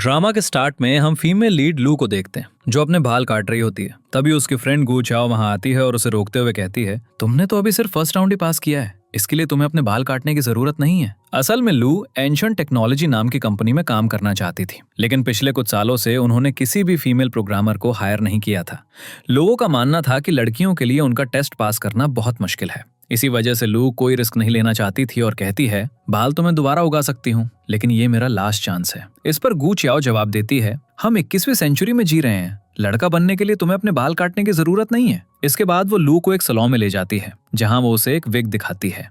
Drama के start में हम फीमेल लीड लू को देखते हैं जो अपने बाल काट रही होती है। तभी उसकी फ्रेंड गू चाओ वहां आती है और उसे रोकते हुए कहती है, तुमने तो अभी सिर्फ फर्स्ट राउंड ही पास किया है, इसके लिए तुम्हें अपने बाल काटने की जरूरत नहीं है। असल में लू एंशिएंट टेक्नोलॉजी नाम की कंपनी में काम करना चाहती थी, लेकिन पिछले कुछ सालों से उन्होंने किसी भी फीमेल प्रोग्रामर को हायर नहीं किया था। लोगों का मानना था कि लड़कियों के लिए उनका टेस्ट पास करना बहुत मुश्किल है। इसी वजह से लू कोई रिस्क नहीं लेना चाहती थी और कहती है, बाल तो मैं दोबारा उगा सकती हूँ, लेकिन ये मेरा लास्ट चांस है। इस पर गू चाओ जवाब देती है, हम 21वीं सेंचुरी में जी रहे हैं, लड़का बनने के लिए तुम्हें अपने बाल काटने की जरूरत नहीं है। इसके बाद वो लू को एक सैलून में ले जाती है जहां वो उसे एक विग दिखाती है।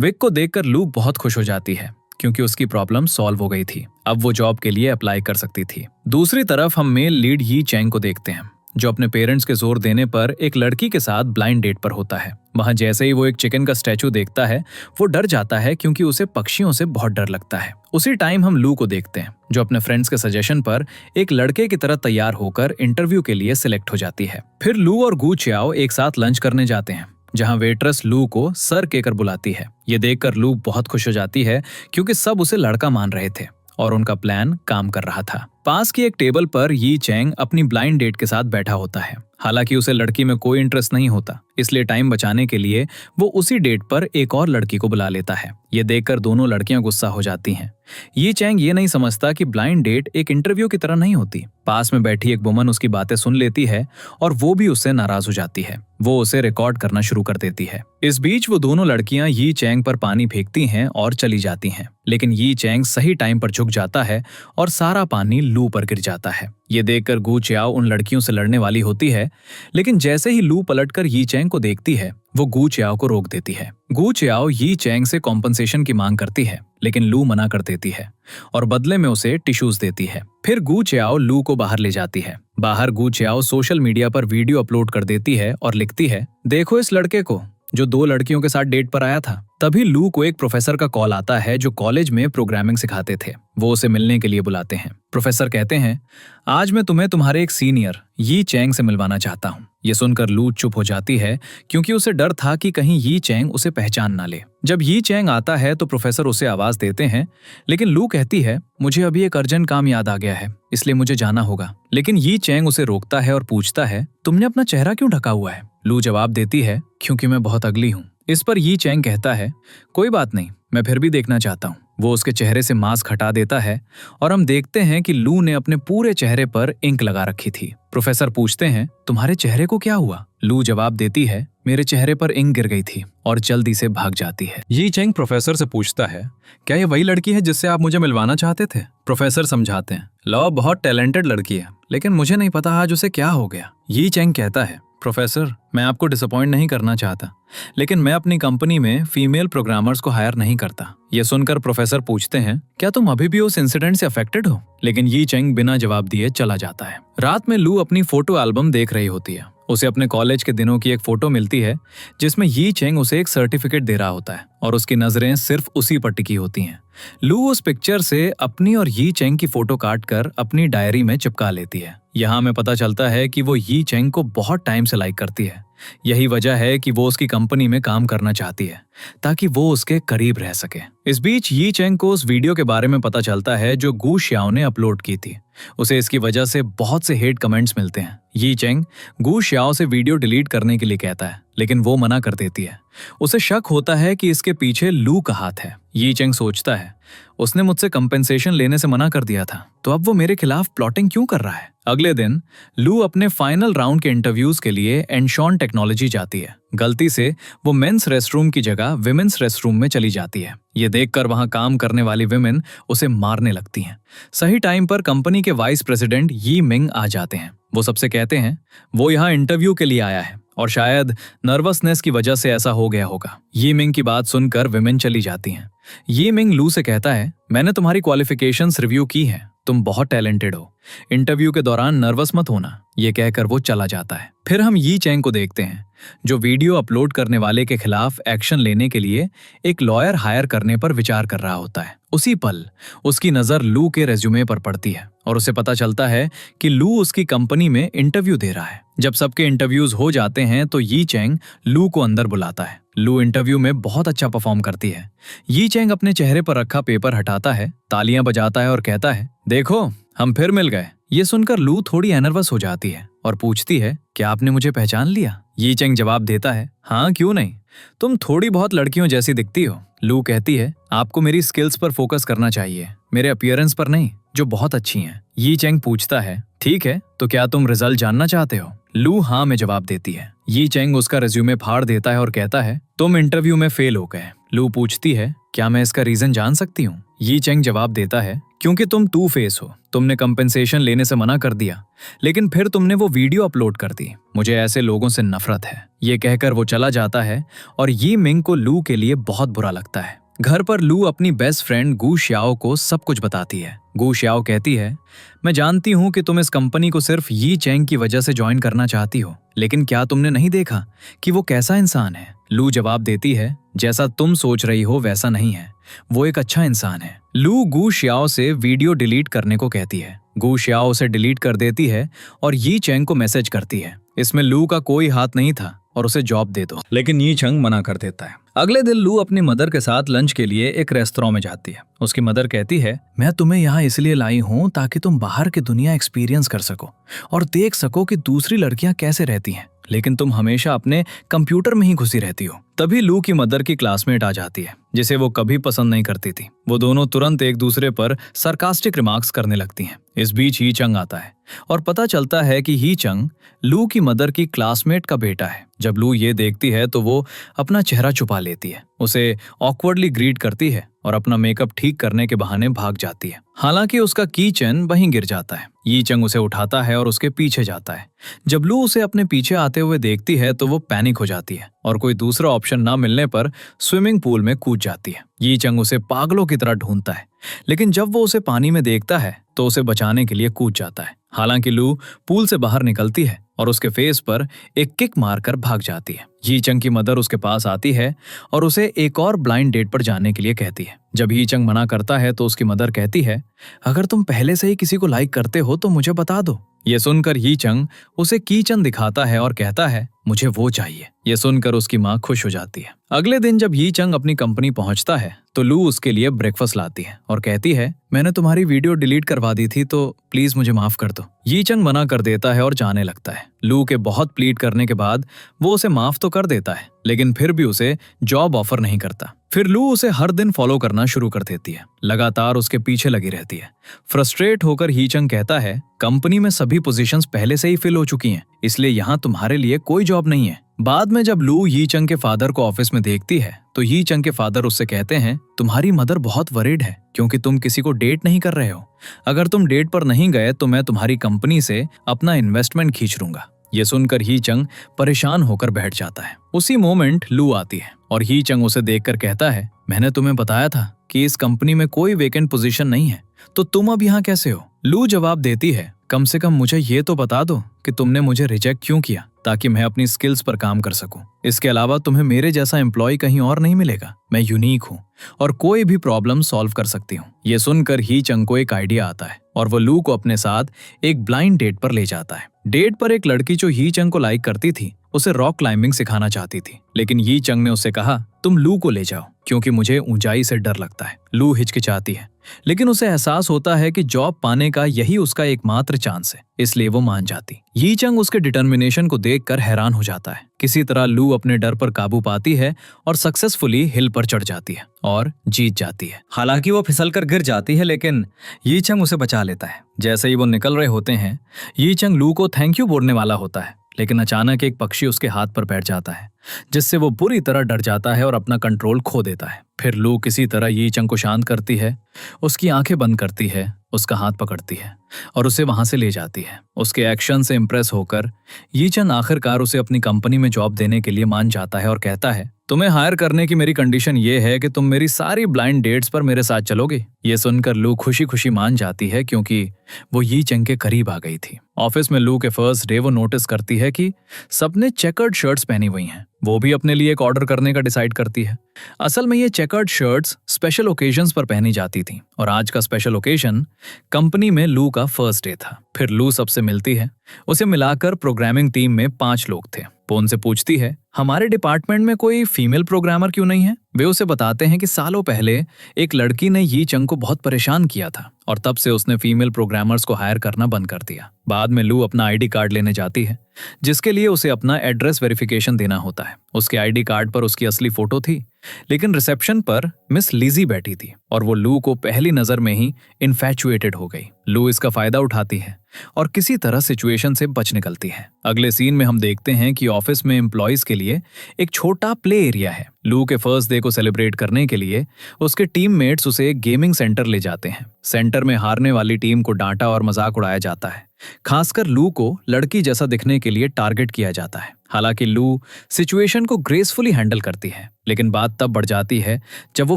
विग को देखकर लू बहुत खुश हो जाती है क्योंकि उसकी प्रॉब्लम सॉल्व हो गई थी। अब वो जॉब के लिए अप्लाई कर सकती थी। दूसरी तरफ हम मेल लीड यी चैंग को देखते हैं जो अपने पेरेंट्स के जोर देने पर एक लड़की के साथ ब्लाइंड डेट पर होता है। वहां जैसे ही वो एक चिकन का स्टैचू देखता है वो डर जाता है क्योंकि उसे पक्षियों से बहुत डर लगता है। उसी टाइम हम लू को देखते हैं जो अपने फ्रेंड्स के सजेशन पर एक लड़के की तरह तैयार होकर इंटरव्यू के लिए सिलेक्ट हो जाती है। फिर लू और गू चाओ एक साथ लंच करने जाते हैं जहां वेट्रेस लू को सर कहकर बुलाती है। ये देखकर लू बहुत खुश हो जाती है क्योंकि सब उसे लड़का मान रहे थे और उनका प्लान काम कर रहा था। पास की एक टेबल पर यी चैंग अपनी ब्लाइंड डेट के साथ बैठा होता है। हालांकि उसे लड़की में कोई इंटरेस्ट नहीं होता, इसलिए टाइम बचाने के लिए वो उसी डेट पर एक और लड़की को बुला लेता है। ये देखकर दोनों लड़कियां गुस्सा हो जाती हैं। यी चैंग ये नहीं समझता कि ब्लाइंड डेट एक इंटरव्यू की तरह नहीं होती। पास में बैठी एक वुमन उसकी बातें सुन लेती है और वो भी उससे नाराज हो जाती है। वो उसे रिकॉर्ड करना शुरू कर देती है। इस बीच वो दोनों लड़कियां यी चैंग पर पानी फेंकती हैं और चली जाती हैं, लेकिन यी चैंग सही टाइम पर झुक जाता है और सारा पानी लू पर गिर जाता है। ये देखकर गू चाओ उन लड़कियों से लड़ने वाली होती है, लेकिन जैसे ही लू पलटकर यी चैंग को देखती है वो गू चाओ को रोक देती है। गू चाओ यी चैंग से कॉम्पनसेशन की मांग करती है, लेकिन लू मना कर देती है और बदले में उसे टिश्यूज देती है। फिर गू चाओ लू को बाहर ले जाती है। बाहर गू चाओ सोशल मीडिया पर वीडियो अपलोड कर देती है और लिखती है, देखो इस लड़के को जो 2 लड़कियों के साथ डेट पर आया था। तभी लू को एक प्रोफेसर का कॉल आता है जो कॉलेज में प्रोग्रामिंग सिखाते थे। वो उसे मिलने के लिए बुलाते हैं। प्रोफेसर कहते हैं, आज मैं तुम्हें तुम्हारे एक सीनियर यी चैंग से मिलवाना चाहता हूँ। ये सुनकर लू चुप हो जाती है क्योंकि उसे डर था कि कहीं यी चैंग उसे पहचान ना ले। जब यी चैंग आता है तो प्रोफेसर उसे आवाज देते हैं, लेकिन लू कहती है, मुझे अभी एक अर्जेंट काम याद आ गया है, इसलिए मुझे जाना होगा। लेकिन यी चैंग उसे रोकता है और पूछता है, तुमने अपना चेहरा क्यों ढका हुआ है? लू जवाब देती है, क्योंकि मैं बहुत अगली हूँ। इस पर यी चैंग कहता है, कोई बात नहीं, मैं फिर भी देखना चाहता हूँ। वो उसके चेहरे से मास्क हटा देता है और हम देखते हैं कि लू ने अपने पूरे चेहरे पर इंक लगा रखी थी। प्रोफेसर पूछते हैं, तुम्हारे चेहरे को क्या हुआ? लू जवाब देती है, मेरे चेहरे पर इंक गिर गई थी और जल्दी से भाग जाती है। यी चैंग प्रोफेसर से पूछता है, क्या ये वही लड़की है जिससे आप मुझे मिलवाना चाहते थे? प्रोफेसर समझाते हैं, लॉ बहुत टैलेंटेड लड़की है, लेकिन मुझे नहीं पता आज उसे क्या हो गया। यी चैंग कहता है, प्रोफेसर मैं आपको डिसअपॉइंट नहीं करना चाहता, लेकिन मैं अपनी कंपनी में फीमेल प्रोग्रामर्स को हायर नहीं करता। ये सुनकर प्रोफेसर पूछते हैं, क्या तुम अभी भी उस इंसिडेंट से अफेक्टेड हो? लेकिन यी चैंग बिना जवाब दिए चला जाता है। रात में लू अपनी फोटो एल्बम देख रही होती है। उसे अपने कॉलेज के दिनों की एक फोटो मिलती है जिसमें यी चैंग उसे एक सर्टिफिकेट दे रहा होता है और उसकी नजरें सिर्फ उसी पर टिकी होती हैं। लू उस पिक्चर से अपनी और यी चैंग की फोटो काटकर अपनी डायरी में चिपका लेती है। यहाँ हमें पता चलता है कि वो यी चैंग को बहुत टाइम से लाइक करती है। यही वजह है कि वो उसकी कंपनी में काम करना चाहती है ताकि वो उसके करीब रह सके। इस बीच यी चैंग को उस वीडियो के बारे में पता चलता है जो गू चाओ ने अपलोड की थी। उसे इसकी वजह से बहुत से हेट कमेंट्स मिलते हैं। यी चैंग गू चाओ से वीडियो डिलीट करने के लिए कहता है, लेकिन वो मना कर देती है। उसे शक होता है कि इसके पीछे लू का हाथ है। यी चैंग सोचता है, उसने मुझसे कंपेंसेशन लेने से मना कर दिया था, तो अब वो मेरे खिलाफ प्लॉटिंग क्यों कर रहा है? अगले दिन लू अपने फाइनल राउंड के इंटरव्यूज के लिए एंशिएंट टेक्नोलॉजी जाती है। गलती से वो मेंस रेस्टरूम की जगह विमेंस रेस्टरूम में चली जाती है। ये देखकर वहां काम करने वाली विमेन उसे मारने लगती हैं। सही टाइम पर कंपनी के वाइस प्रेसिडेंट यी मिंग आ जाते हैं। वो सबसे कहते हैं, वो यहाँ इंटरव्यू के लिए आया है और शायद नर्वसनेस की वजह से ऐसा हो गया होगा। यी मिंग की बात सुनकर विमेन चली जाती हैं। यी मिंग लू से कहता है, मैंने तुम्हारी क्वालिफिकेशंस रिव्यू की हैं, तुम बहुत टैलेंटेड हो, इंटरव्यू के दौरान नर्वस मत होना। ये कहकर वो चला जाता है। फिर हम यी चैंग को देखते हैं जो वीडियो अपलोड करने वाले के खिलाफ एक्शन लेने के लिए एक लॉयर हायर करने पर विचार कर रहा होता है। उसी पल उसकी नजर लू के रेज्यूमे पर पड़ती है और उसे पता चलता है कि लू उसकी कंपनी में इंटरव्यू दे रहा है। जब सबके इंटरव्यूज हो जाते हैं तो यी चेंग लू को अंदर बुलाता है। लू इंटरव्यू में बहुत अच्छा परफॉर्म करती है। यी चेंग अपने चेहरे पर रखा पेपर हटाता है, तालियां बजाता है और कहता है, देखो हम फिर मिल गए। ये सुनकर लू थोड़ी नर्वस हो जाती है और पूछती है, क्या आपने मुझे पहचान लिया? यी चेंग जवाब देता है, हाँ क्यों नहीं, तुम थोड़ी बहुत लड़कियों जैसी दिखती हो। लू कहती है, आपको मेरी स्किल्स पर फोकस करना चाहिए, मेरे अपीयरेंस पर नहीं, जो बहुत अच्छी हैं। यी चेंग पूछता है, ठीक है तो क्या तुम रिजल्ट जानना चाहते हो? लू हाँ में जवाब देती है। यी चेंग उसका रिज्यूमे फाड़ देता है और कहता है, तुम इंटरव्यू में फेल हो गए। लू पूछती है, क्या मैं इसका रीजन जान सकती हूँ? यी चेंग जवाब देता है, क्योंकि तुम टू फेस हो, तुमने कंपेंसेशन लेने से मना कर दिया, लेकिन फिर तुमने वो वीडियो अपलोड कर दी, मुझे ऐसे लोगों से नफरत है। ये कहकर वो चला जाता है और यी मिंग को लू के लिए बहुत बुरा लगता है। घर पर लू अपनी बेस्ट फ्रेंड गू श्याओ को सब कुछ बताती है। गू श्याओ कहती है, मैं जानती हूँ कि तुम इस कंपनी को सिर्फ यी चेंग की वजह से ज्वाइन करना चाहती हो, लेकिन क्या तुमने नहीं देखा कि वो कैसा इंसान है? लू जवाब देती है, जैसा तुम सोच रही हो वैसा नहीं है, वो एक अच्छा इंसान है। लू गू श्याओ से वीडियो डिलीट करने को कहती है। गू श्याओ उसे डिलीट कर देती है और यी चेंग को मैसेज करती है, इसमें लू का कोई हाथ नहीं था और उसे जॉब दे दो, लेकिन यी चेंग मना कर देता है। अगले दिन लू अपनी मदर के साथ लंच के लिए एक रेस्तरां में जाती है। उसकी मदर कहती है, मैं तुम्हें यहाँ इसलिए लाई हूँ ताकि तुम बाहर की दुनिया एक्सपीरियंस कर सको और देख सको कि दूसरी लड़कियां कैसे रहती हैं, लेकिन तुम हमेशा अपने कंप्यूटर में ही घुसी रहती हो। तभी लू की मदर की क्लासमेट आ जाती है, जिसे वो कभी पसंद नहीं करती थी। वो दोनों तुरंत एक दूसरे पर सरकास्टिक रिमार्क्स करने लगती हैं। इस बीच ही चंग आता है और पता चलता है कि ही चंग लू की मदर की क्लासमेट का बेटा है। जब लू ये देखती है तो वो अपना चेहरा छुपा लेती है, उसे ऑकवर्डली ग्रीट करती है और अपना मेकअप ठीक करने के बहाने भाग जाती है। हालांकि उसका की चेन वहीं गिर जाता है। यी चंग उसे उठाता है और उसके पीछे जाता है। जब लू उसे अपने पीछे आते हुए देखती है तो वो पैनिक हो जाती है और कोई दूसरा ऑप्शन ना मिलने पर स्विमिंग पूल में कूद जाती है। यी चंग उसे पागलों की तरह ढूंढता है, लेकिन जब वो उसे पानी में देखता है तो उसे बचाने के लिए कूद जाता है। हालांकि लू पूल से बाहर निकलती है और उसके फेस पर एक किक मारकर भाग जाती है। यी चंग की मदर उसके पास आती है और उसे एक और ब्लाइंड डेट पर जाने के लिए कहती है। जब यी चंग मना करता है तो उसकी मदर कहती है, अगर तुम पहले से ही किसी को लाइक करते हो तो मुझे बता दो। ये सुनकर यी चंग उसे कीचन दिखाता है और कहता है, मुझे वो चाहिए। ये सुनकर उसकी माँ खुश हो जाती है। अगले दिन जब यी चंग अपनी कंपनी पहुंचता है तो लू उसके लिए ब्रेकफास्ट लाती है और कहती है, मैंने तुम्हारी वीडियो डिलीट करवा दी थी तो प्लीज मुझे माफ कर दो। यी चंग मना कर देता है और जाने लगता है। लू के बहुत प्लीड करने के बाद वो उसे माफ तो कर देता है, लेकिन फिर भी उसे जॉब ऑफर नहीं करता। फिर लू उसे हर दिन फॉलो करना शुरू कर देती है, लगातार उसके पीछे लगी रहती है। फ्रस्ट्रेट होकर ही चंग कहता है, कंपनी में सभी पोजीशंस पहले से ही फिल हो चुकी हैं, इसलिए यहाँ तुम्हारे लिए कोई जॉब नहीं है। बाद में जब लू यी चंग के फादर को ऑफिस में देखती है तो यी चंग के फादर उससे कहते हैं, तुम्हारी मदर बहुत वरीड है क्योंकि तुम किसी को डेट नहीं कर रहे हो। अगर तुम डेट पर नहीं गए तो मैं तुम्हारी कंपनी से अपना इन्वेस्टमेंट खींच लूंगा। ये सुनकर ही चंग परेशान होकर बैठ जाता है। उसी मोमेंट लू आती है और ही चंग उसे देखकर कहता है, मैंने तुम्हें बताया था कि इस कंपनी में कोई वेकेंट पोजीशन नहीं है, तो तुम अब यहाँ कैसे हो? लू जवाब देती है, कम से कम मुझे ये तो बता दो कि तुमने मुझे रिजेक्ट क्यों किया, ताकि मैं अपनी स्किल्स पर काम कर सकूं। इसके अलावा तुम्हें मेरे जैसा एम्प्लॉय कहीं और नहीं मिलेगा। मैं यूनिक हूँ और कोई भी प्रॉब्लम सॉल्व कर सकती हूँ। ये सुनकर ही चंग को एक आइडिया आता है और वो लू को अपने साथ एक ब्लाइंड डेट पर ले जाता है। डेट पर एक लड़की जो ही चंग को लाइक करती थी उसे रॉक क्लाइंबिंग सिखाना चाहती थी, लेकिन ही चंग ने उससे कहा, तुम लू को ले जाओ क्योंकि मुझे ऊंचाई से डर लगता है। लू हिचकिचाती है, लेकिन उसे एहसास होता है कि जॉब पाने का यही उसका एकमात्र चांस है, इसलिए वो मान जाती। यी चंग उसके डिटर्मिनेशन को देखकर हैरान हो जाता है। किसी तरह लू अपने डर पर काबू पाती है और सक्सेसफुली हिल पर चढ़ जाती है और जीत जाती है। हालांकि वो फिसलकर गिर जाती है, लेकिन यी चंग उसे बचा लेता है। जैसे ही वो निकल रहे होते हैं, यी चंग लू को थैंक यू बोलने वाला होता है, लेकिन अचानक एक पक्षी उसके हाथ पर बैठ जाता है, जिससे वो बुरी तरह डर जाता है और अपना कंट्रोल खो देता है। फिर लू किसी तरह यी चंग को शांत करती है, उसकी आंखें बंद करती है, उसका हाथ पकड़ती है और उसे वहां से ले जाती है। उसके एक्शन से इंप्रेस होकर यी चंग आखिरकार उसे अपनी कंपनी में जॉब देने के लिए मान जाता है और कहता है, तुम्हें हायर करने की मेरी कंडीशन ये है कि तुम मेरी सारी ब्लाइंड डेट्स पर मेरे साथ चलोगे। ये सुनकर लू खुशी खुशी मान जाती है क्योंकि वो यी चंग के करीब आ गई थी। ऑफिस में लू के फर्स्ट डे वो नोटिस करती है कि सबने चेकर्ड शर्ट्स पहनी हुई हैं। वो भी अपने लिए एक ऑर्डर करने का डिसाइड करती है। असल में ये चेकर्ड शर्ट्स स्पेशल ओकेजन्स पर पहनी जाती थी और आज का स्पेशल ओकेजन कंपनी में लू का फर्स्ट डे था। फिर लू सबसे मिलती है। उसे मिलाकर प्रोग्रामिंग टीम में 5 लोग थे। वो उनसे पूछती है, हमारे डिपार्टमेंट में कोई फीमेल प्रोग्रामर क्यों नहीं है? वे उसे बताते हैं कि सालों पहले एक लड़की ने यी चंग को बहुत परेशान किया था और तब से उसने फीमेल प्रोग्रामर्स को हायर करना बंद कर दिया। बाद में लू अपना आईडी कार्ड लेने जाती है, जिसके लिए उसे अपना एड्रेस वेरिफिकेशन देना होता है। उसके आईडी कार्ड पर उसकी असली फोटो थी, लेकिन रिसेप्शन पर मिस लिजी बैठी थी और वो लू को पहली नजर में ही इन्फैचुएटेड हो गई। लू इसका फायदा उठाती है और किसी तरह सिचुएशन से बच निकलती है। अगले सीन में हम देखते हैं कि ऑफिस में एम्प्लॉयज के लिए एक छोटा प्ले एरिया है। लू के फर्स्ट डे को सेलिब्रेट करने के लिए उसके टीममेट्स उसे एक गेमिंग सेंटर ले जाते हैं। सेंटर में हारने वाली टीम को डांटा और मजाक उड़ाया जाता है। खासकर लू को लड़की जैसा दिखने के लिए टारगेट किया जाता है। हालांकि लू सिचुएशन को ग्रेसफुली हैंडल करती है, लेकिन बात तब बढ़ जाती है जब वो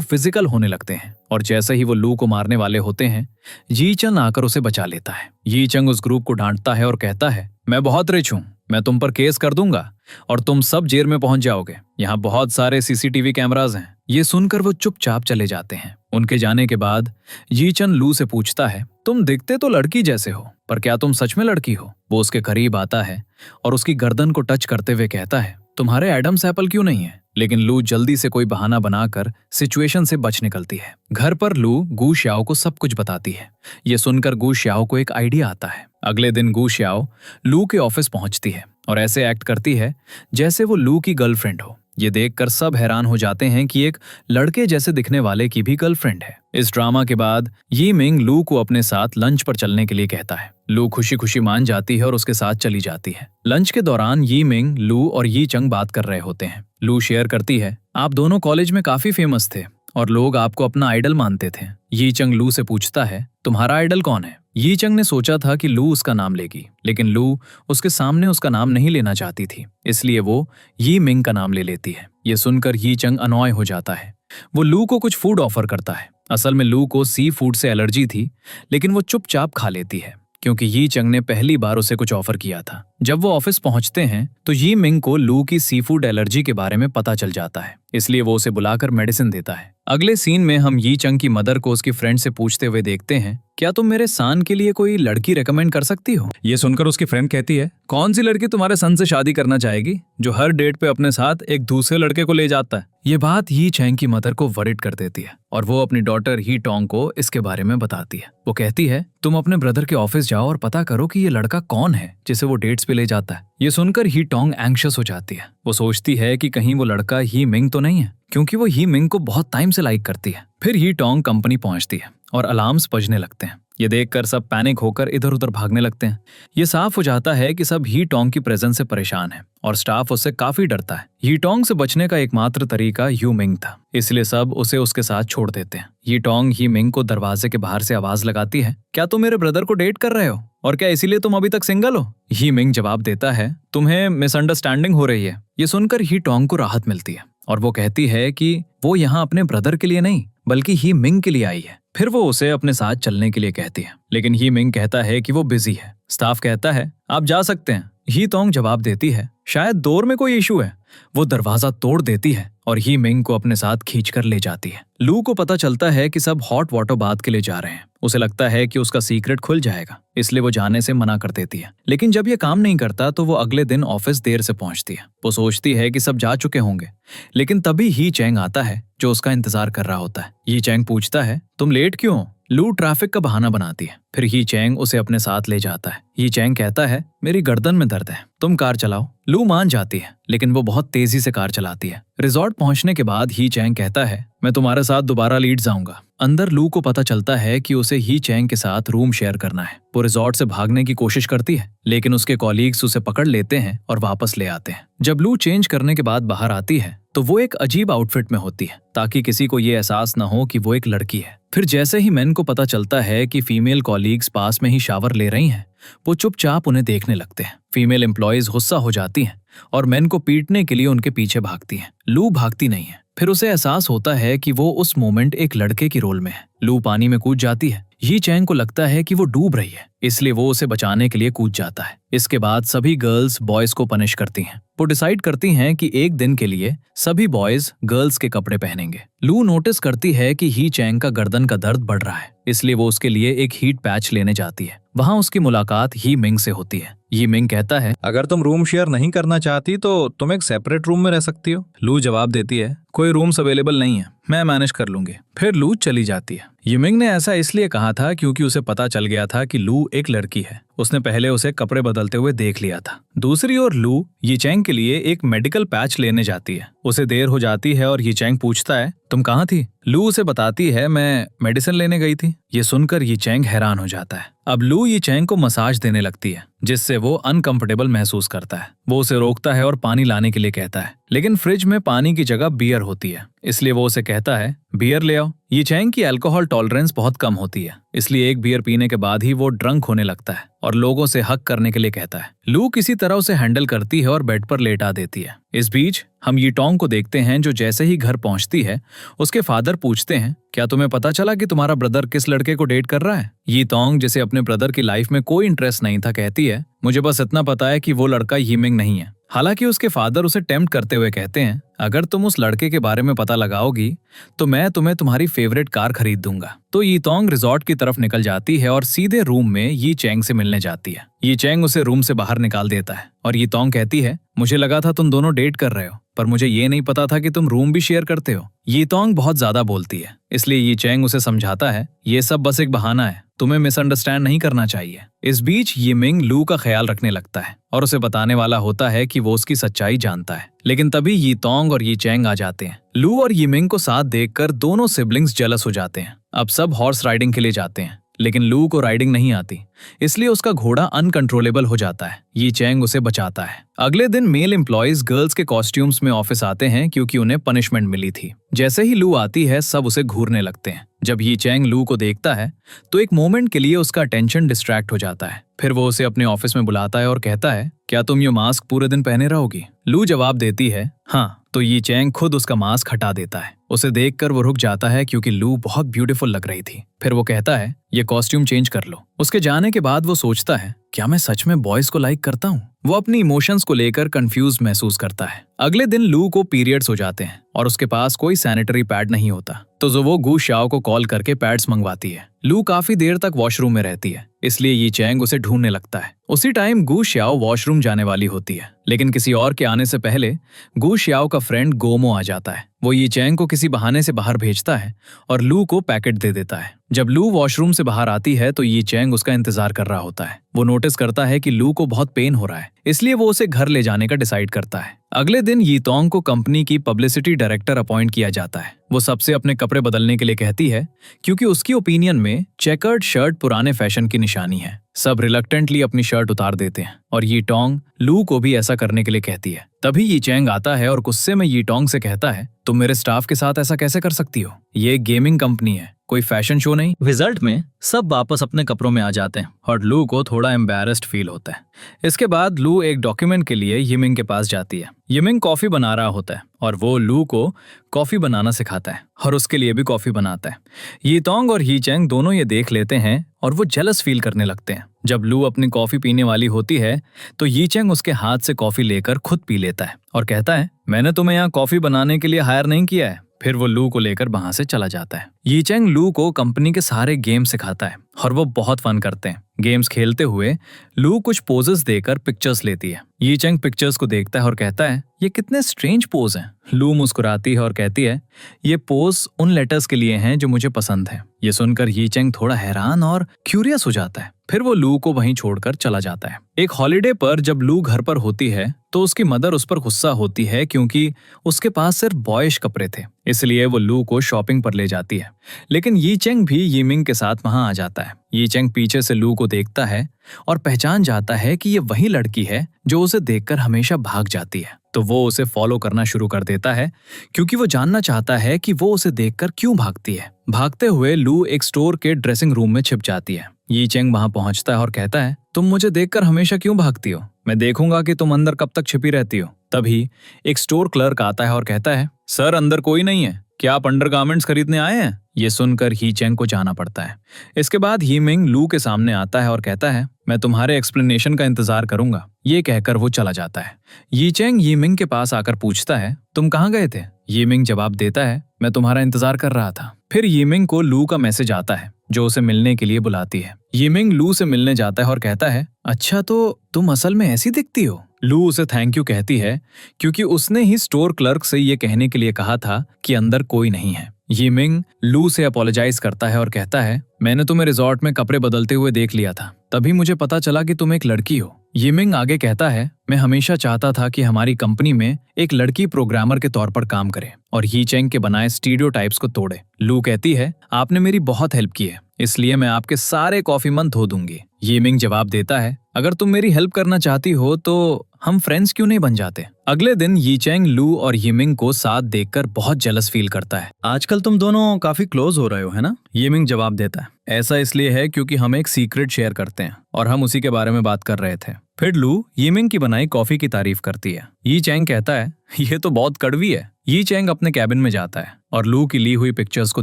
फिजिकल होने लगते हैं और जैसे ही वो लू को मारने वाले होते हैं, यी चंग आकर उसे बचा लेता है। यी चंग उस ग्रुप को डांटता है और कहता है, मैं बहुत रिच हूं, मैं तुम पर केस कर दूंगा और तुम सब जेल में पहुंच जाओगे। यहाँ बहुत सारे सीसीटीवी कैमरास हैं। ये सुनकर वो चुपचाप चले जाते हैं। उनके जाने के बाद यी चंग लू से पूछता है, तुम दिखते तो लड़की जैसे हो, पर क्या तुम सच में लड़की हो? वो उसके करीब आता है और उसकी गर्दन को टच करते हुए कहता है, तुम्हारे एडम्स एप्पल क्यों नहीं है? लेकिन लू जल्दी से कोई बहाना बनाकर सिचुएशन से बच निकलती है। घर पर लू गू श्याओ को सब कुछ बताती है। ये सुनकर गू श्याओ को एक आइडिया आता है। अगले दिन गू श्याओ लू के ऑफिस पहुंचती है और ऐसे एक्ट करती है जैसे वो लू की गर्लफ्रेंड हो। ये देखकर सब हैरान हो जाते हैं कि एक लड़के जैसे दिखने वाले की भी गर्लफ्रेंड है। इस ड्रामा के बाद यी मिंग लू को अपने साथ लंच पर चलने के लिए कहता है। लू खुशी खुशी मान जाती है और उसके साथ चली जाती है। लंच के दौरान यी मिंग, लू और यी चंग बात कर रहे होते हैं। लू शेयर करती है, आप दोनों कॉलेज में काफी फेमस थे और लोग आपको अपना आइडल मानते थे। यी चंग लू से पूछता है, तुम्हारा आइडल कौन है? यी चंग ने सोचा था कि लू उसका नाम लेगी, लेकिन लू उसके सामने उसका नाम नहीं लेना चाहती थी, इसलिए वो यी मिंग का नाम ले लेती है। ये सुनकर यी चंग अनॉय हो जाता है। वो लू को कुछ फूड ऑफर करता है। असल में लू को सी फूड से एलर्जी थी, लेकिन वो चुपचाप खा लेती है क्योंकि यी चंग ने पहली बार उसे कुछ ऑफर किया था। जब वो ऑफिस पहुंचते हैं तो यी मिंग को लू की सी फूड एलर्जी के बारे में पता चल जाता है, इसलिए वो उसे बुलाकर मेडिसिन देता है। अगले सीन में हम यी चंग की मदर को उसकी फ्रेंड से पूछते हुए देखते हैं, क्या तुम मेरे सन के लिए कोई लड़की रेकमेंड कर सकती हो? ये सुनकर उसकी फ्रेंड कहती है, कौन सी लड़की तुम्हारे सन से शादी करना चाहेगी जो हर डेट पे अपने साथ एक दूसरे लड़के को ले जाता है? ये बात यी चंग की मदर को वरिड कर देती है और वो अपनी डॉटर ही टोंग को इसके बारे में बताती है। वो कहती है, तुम अपने ब्रदर के ऑफिस जाओ और पता करो कि ये लड़का कौन है जिसे वो डेट्स पे ले जाता है। ये सुनकर ही टोंग एंग्शियस हो जाती है। वो सोचती है कि कहीं वो लड़का ही मिंग तो नहीं है, क्योंकि वो ही मिंग को बहुत टाइम से लाइक करती है। फिर ही टोंग कंपनी पहुंचती है और अलार्म्स बजने लगते हैं। ये देखकर सब पैनिक होकर इधर उधर भागने लगते हैं। ये साफ हो जाता है कि सब ही टोंग की प्रेजेंस से परेशान है और स्टाफ उससे काफी डरता है। ही टोंग से बचने का एकमात्र तरीका यू मिंग था, इसलिए सब उसे उसके साथ छोड़ देते हैं। ही टोंग ही मिंग को दरवाजे के बाहर से आवाज लगाती है, क्या तुम मेरे ब्रदर को डेट कर रहे हो और क्या इसीलिए तुम अभी तक सिंगल हो? ही मिंग जवाब देता है, तुम्हें मिसअंडरस्टैंडिंग हो रही है। ये सुनकर ही टोंग को राहत मिलती है और वो कहती है कि वो यहाँ अपने ब्रदर के लिए नहीं बल्कि ही मिंग के लिए आई है। फिर वो उसे अपने साथ चलने के लिए कहती है, लेकिन ही मिंग कहता है कि वो बिजी है। स्टाफ कहता है, आप जा सकते हैं। ही टोंग जवाब देती है, शायद डोर में कोई इशू है। वो दरवाजा तोड़ देती है और ही मिंग को अपने साथ खींचकर ले जाती है। लू को पता चलता है कि सब हॉट वाटर बाथ के लिए जा रहे हैं। उसे लगता है कि उसका सीक्रेट खुल जाएगा, इसलिए वो जाने से मना कर देती है। लेकिन जब ये काम नहीं करता तो वो अगले दिन ऑफिस देर से पहुंचती है। वो सोचती है कि सब जा चुके होंगे, लेकिन तभी ही चैंग आता है जो उसका इंतजार कर रहा होता है। ही चैंग पूछता है, तुम लेट क्यों हो? लू ट्रैफिक का बहाना बनाती है। फिर ही चैंग उसे अपने साथ ले जाता है। ही चैंग कहता है, मेरी गर्दन में दर्द है, तुम कार चलाओ। लू मान जाती है, लेकिन वो बहुत तेजी से कार चलाती है। रिजॉर्ट पहुंचने के बाद ही चैंग कहता है, मैं तुम्हारे साथ दोबारा लीड्स आऊंगा। अंदर लू को पता चलता है कि उसे ही चैंग के साथ रूम शेयर करना है। वो रिजॉर्ट से भागने की कोशिश करती है, लेकिन उसके कॉलीग्स उसे पकड़ लेते हैं और वापस ले आते हैं। जब लू चेंज करने के बाद बाहर आती है तो वो एक अजीब आउटफिट में होती है, ताकि किसी को ये एहसास न हो कि वो एक लड़की है। फिर जैसे ही मैन को पता चलता है कि फीमेल कॉलीग्स पास में ही शावर ले रही हैं, वो चुपचाप उन्हें देखने लगते हैं। फीमेल एम्प्लॉयज गुस्सा हो जाती हैं और मेन को पीटने के लिए उनके पीछे भागती है। लू भागती नहीं है। फिर उसे एहसास होता है कि वो उस मोमेंट एक लड़के की रोल में है। लू पानी में कूद जाती है। यी चैंग को लगता है कि वो डूब रही है, इसलिए वो उसे बचाने के लिए कूद जाता है। इसके बाद सभी गर्ल्स बॉयज को पनिश करती हैं। वो डिसाइड करती हैं कि एक दिन के लिए सभी बॉयज गर्ल्स के कपड़े पहनेंगे। लू नोटिस करती है कि ही चैंग का गर्दन का दर्द बढ़ रहा है, इसलिए वो उसके लिए एक हीट पैच लेने जाती है। वहाँ उसकी मुलाकात ही मिंग से होती है। ये मिंग कहता है, अगर तुम रूम शेयर नहीं करना चाहती तो तुम एक सेपरेट रूम में रह सकती हो। लू जवाब देती है, कोई रूम्स अवेलेबल नहीं है, मैं मैनेज कर लूंगी। फिर लू चली जाती है। यिमिंग ने ऐसा इसलिए कहा था क्योंकि उसे पता चल गया था कि लू एक लड़की है। उसने पहले उसे कपड़े बदलते हुए देख लिया था। दूसरी ओर लू यी चैंग के लिए एक मेडिकल पैच लेने जाती है। उसे देर हो जाती है और यी चैंग पूछता है, तुम कहाँ थी? लू उसे बताती है, मैं मेडिसिन लेने गई थी। ये सुनकर यी चैंग हैरान हो जाता है। अब लू यी चैंग को मसाज देने लगती है, जिससे वो अनकंफर्टेबल महसूस करता है। वो उसे रोकता है और पानी लाने के लिए कहता है, लेकिन फ्रिज में पानी की जगह बियर होती है, इसलिए वो उसे कहता है, बियर ले आओ। यी चैंग की अल्कोहल टॉलरेंस बहुत कम होती है, इसलिए एक बियर पीने के बाद ही वो ड्रंक होने लगता है और लोगों से हक करने के लिए कहता है। लू किसी तरह उसे हैंडल करती है और बेड पर लेटा देती है। इस बीच हम यी टोंग को देखते हैं, जो जैसे ही घर पहुंचती है उसके फादर पूछते हैं, क्या तुम्हें पता चला कि तुम्हारा ब्रदर किस लड़के को डेट कर रहा है? यी टोंग, जिसे अपने ब्रदर की लाइफ में कोई इंटरेस्ट नहीं था, कहती है, मुझे बस इतना पता है कि वो लड़का यिमिंग नहीं है। हालांकि उसके फादर उसे टेम्प्ट करते हुए कहते हैं, अगर तुम उस लड़के के बारे में पता लगाओगी तो मैं तुम्हें तुम्हारी फेवरेट कार खरीद दूंगा। तो यी टोंग रिजॉर्ट की तरफ निकल जाती है और सीधे रूम में यी चैंग से मिलने जाती है। यी चैंग उसे रूम से बाहर निकाल देता है और यी टोंग कहती है, मुझे लगा था तुम दोनों डेट कर रहे हो, पर मुझे ये नहीं पता था कि तुम रूम भी शेयर करते हो। यी टोंग बहुत ज्यादा बोलती है, इसलिए यी चैंग उसे समझाता है, ये सब बस एक बहाना है, तुम्हें मिसअंडरस्टैंड नहीं करना चाहिए। इस बीच यिमिंग लू का ख्याल रखने लगता है और उसे बताने वाला होता है कि वो उसकी सच्चाई जानता है, लेकिन तभी यी टोंग और यी चैंग आ जाते हैं। लू और यिमिंग को साथ देखकर दोनों सिबलिंग्स जेलस हो जाते हैं। अब सब हॉर्स राइडिंग के लिए जाते हैं, लेकिन लू को राइडिंग नहीं आती, इसलिए उसका घोड़ा अनकंट्रोलेबल हो जाता है। यी चैंग उसे बचाता है। अगले दिन मेल एम्प्लॉयज गर्ल्स के कॉस्ट्यूम्स में ऑफिस आते हैं क्योंकि उन्हें पनिशमेंट मिली थी। जैसे ही लू आती है सब उसे घूरने लगते हैं। जब यी चैंग लू को देखता है तो एक मोमेंट के लिए उसका अटेंशन डिस्ट्रैक्ट हो जाता है। फिर वो उसे अपने ऑफिस में बुलाता है और कहता है, क्या तुम ये मास्क पूरे दिन पहने रहोगी? लू जवाब देती है, हाँ। तो यी चैंग खुद उसका मास्क हटा देता है। उसे देखकर वो रुक जाता है क्योंकि लू बहुत ब्यूटीफुल लग रही थी। फिर वो कहता है, ये कॉस्ट्यूम चेंज कर लो। उसके जाने के बाद वो सोचता है, क्या मैं सच में बॉयज को लाइक करता हूँ? वो अपनी इमोशंस को लेकर कंफ्यूज महसूस करता है। अगले दिन लू को पीरियड्स हो जाते हैं और उसके पास कोई सैनिटरी पैड नहीं होता, तो जो वो गू शाओ को कॉल करके पैड्स मंगवाती है। लू काफी देर तक वॉशरूम में रहती है, इसलिए यी चैंग उसे ढूंढने लगता है। उसी टाइम गू शाओ वॉशरूम जाने वाली होती है, लेकिन किसी और के आने से पहले गू शाओ का फ्रेंड गोमो आ जाता है। वो यी चैंग को किसी बहाने से बाहर भेजता है और लू को पैकेट दे देता है। जब लू वॉशरूम से बाहर आती है तो यी चैंग उसका इंतजार कर रहा होता है। वो नोटिस करता है कि लू को बहुत पेन हो रहा है, इसलिए वो उसे घर ले जाने का डिसाइड करता है। अगले दिन यी टोंग को कंपनी की पब्लिसिटी डायरेक्टर अपॉइंट किया जाता है। वो सबसे अपने कपड़े बदलने के लिए कहती है क्योंकि उसकी ओपिनियन में चेकर्ड शर्ट पुराने फैशन की निशानी है। सब रिलक्टेंटली अपनी शर्ट उतार देते हैं और यी टोंग लू को भी ऐसा करने के लिए कहती है। तभी यी चैंग आता है और गुस्से में यी टोंग से कहता है, तुम मेरे स्टाफ के साथ ऐसा कैसे कर सकती हो? ये एक गेमिंग कंपनी है, कोई फैशन शो नहीं। रिजल्ट में सब वापस अपने कपड़ों में आ जाते हैं और लू को थोड़ा एम्बैरेस्ड फील होता है। इसके बाद लू एक डॉक्यूमेंट के लिए यिमिंग के पास जाती है। यिमिंग कॉफी बना रहा होता है और वो लू को कॉफी बनाना सिखाता है और उसके लिए भी कॉफी बनाता है। यी टोंग और यी चैंग दोनों ये देख लेते हैं और वो जेलस फील करने लगते हैं। जब लू अपनी कॉफी पीने वाली होती है तो यी चैंग उसके हाथ से कॉफी लेकर खुद पी लेता है और कहता है, मैंने तुम्हें यहाँ कॉफी बनाने के लिए हायर नहीं किया है। फिर वो लू को लेकर वहां से चला जाता है। यी चैंग लू को कंपनी के सारे गेम सिखाता है और वो बहुत फन करते हैं। गेम्स खेलते हुए लू कुछ पोजेस देकर पिक्चर्स लेती है। यी चैंग पिक्चर्स को देखता है और कहता है, ये कितने स्ट्रेंज पोज हैं। लू मुस्कुराती है और कहती है, ये पोज उन लेटर्स के लिए हैं जो मुझे पसंद है। ये सुनकर यी चैंग थोड़ा हैरान और क्यूरियस हो जाता है। फिर वो लू को वहीं छोड़कर चला जाता है। एक हॉलिडे पर जब लू घर पर होती है तो उसकी मदर उस पर गुस्सा होती है क्योंकि उसके पास सिर्फ बॉयज कपड़े थे, इसलिए वो लू को शॉपिंग पर ले जाती है। लेकिन यी चैंग भी यिमिंग के साथ वहां आ जाता है। यी चैंग पीछे से लू को देखता है और पहचान जाता है कि ये वही लड़की है जो उसे देखकर हमेशा भाग जाती है। तो वो उसे फॉलो करना शुरू कर देता है क्योंकि वो जानना चाहता है कि वो उसे देखकर क्यों भागती है। भागते हुए लू एक स्टोर के ड्रेसिंग रूम में छिप जाती है। यी चैंग वहां पहुंचता है और कहता है, तुम मुझे देखकर हमेशा क्यों भागती हो? मैं देखूंगा कि तुम अंदर कब तक छिपी रहती हो। तभी एक स्टोर क्लर्क आता है और कहता है, सर अंदर कोई नहीं है, क्या आप अंडरगारमेंट्स खरीदने आए हैं? ये सुनकर ही चेंग को जाना पड़ता है। इसके बाद ही मिंग लू के सामने आता है और कहता है, मैं तुम्हारे एक्सप्लेनेशन का इंतजार करूंगा। ये कहकर वो चला जाता है। यी चेंग यी मिंग के पास आकर पूछता है, तुम कहाँ गए थे? यी मिंग जवाब देता है, मैं तुम्हारा इंतजार कर रहा था। फिर यी मिंग को लू का मैसेज आता है जो उसे मिलने के लिए बुलाती है। यी मिंग लू से मिलने जाता है और कहता है, अच्छा तो तुम असल में ऐसी दिखती हो। लू उसे थैंक यू कहती है क्योंकि उसने ही स्टोर क्लर्क से ये कहने के लिए कहा था कि अंदर कोई नहीं है। यी मिंग लू से अपोलोजाइज करता है और कहता है, मैंने तुम्हें रिजॉर्ट में कपड़े बदलते हुए देख लिया था, तभी मुझे पता चला कि तुम एक लड़की हो। यी मिंग आगे कहता है, मैं हमेशा चाहता था कि हमारी कंपनी में एक लड़की प्रोग्रामर के तौर पर काम करे और यी चेंग के बनाए स्टीरियोटाइप्स को तोड़े। लू कहती है, आपने मेरी बहुत हेल्प की है, इसलिए मैं आपके सारे कॉफी मग धो दूंगी। यी मिंग जवाब देता है, अगर तुम मेरी हेल्प करना चाहती हो तो हम फ्रेंड्स क्यों नहीं बन जाते? अगले दिन यी चेंग लू और यी मिंग को साथ देखकर बहुत जेलस फील करता है। आजकल तुम दोनों काफी क्लोज हो रहे हो, है ना? यी मिंग जवाब देता है, ऐसा इसलिए है क्योंकि हम एक सीक्रेट शेयर करते हैं और हम उसी के बारे में बात कर रहे थे। फिर लू यी मिंग की बनाई कॉफी की तारीफ करती है। यी चेंग कहता है, ये तो बहुत कड़वी है। यी चेंग अपने कैबिन में जाता है और लू की ली हुई पिक्चर्स को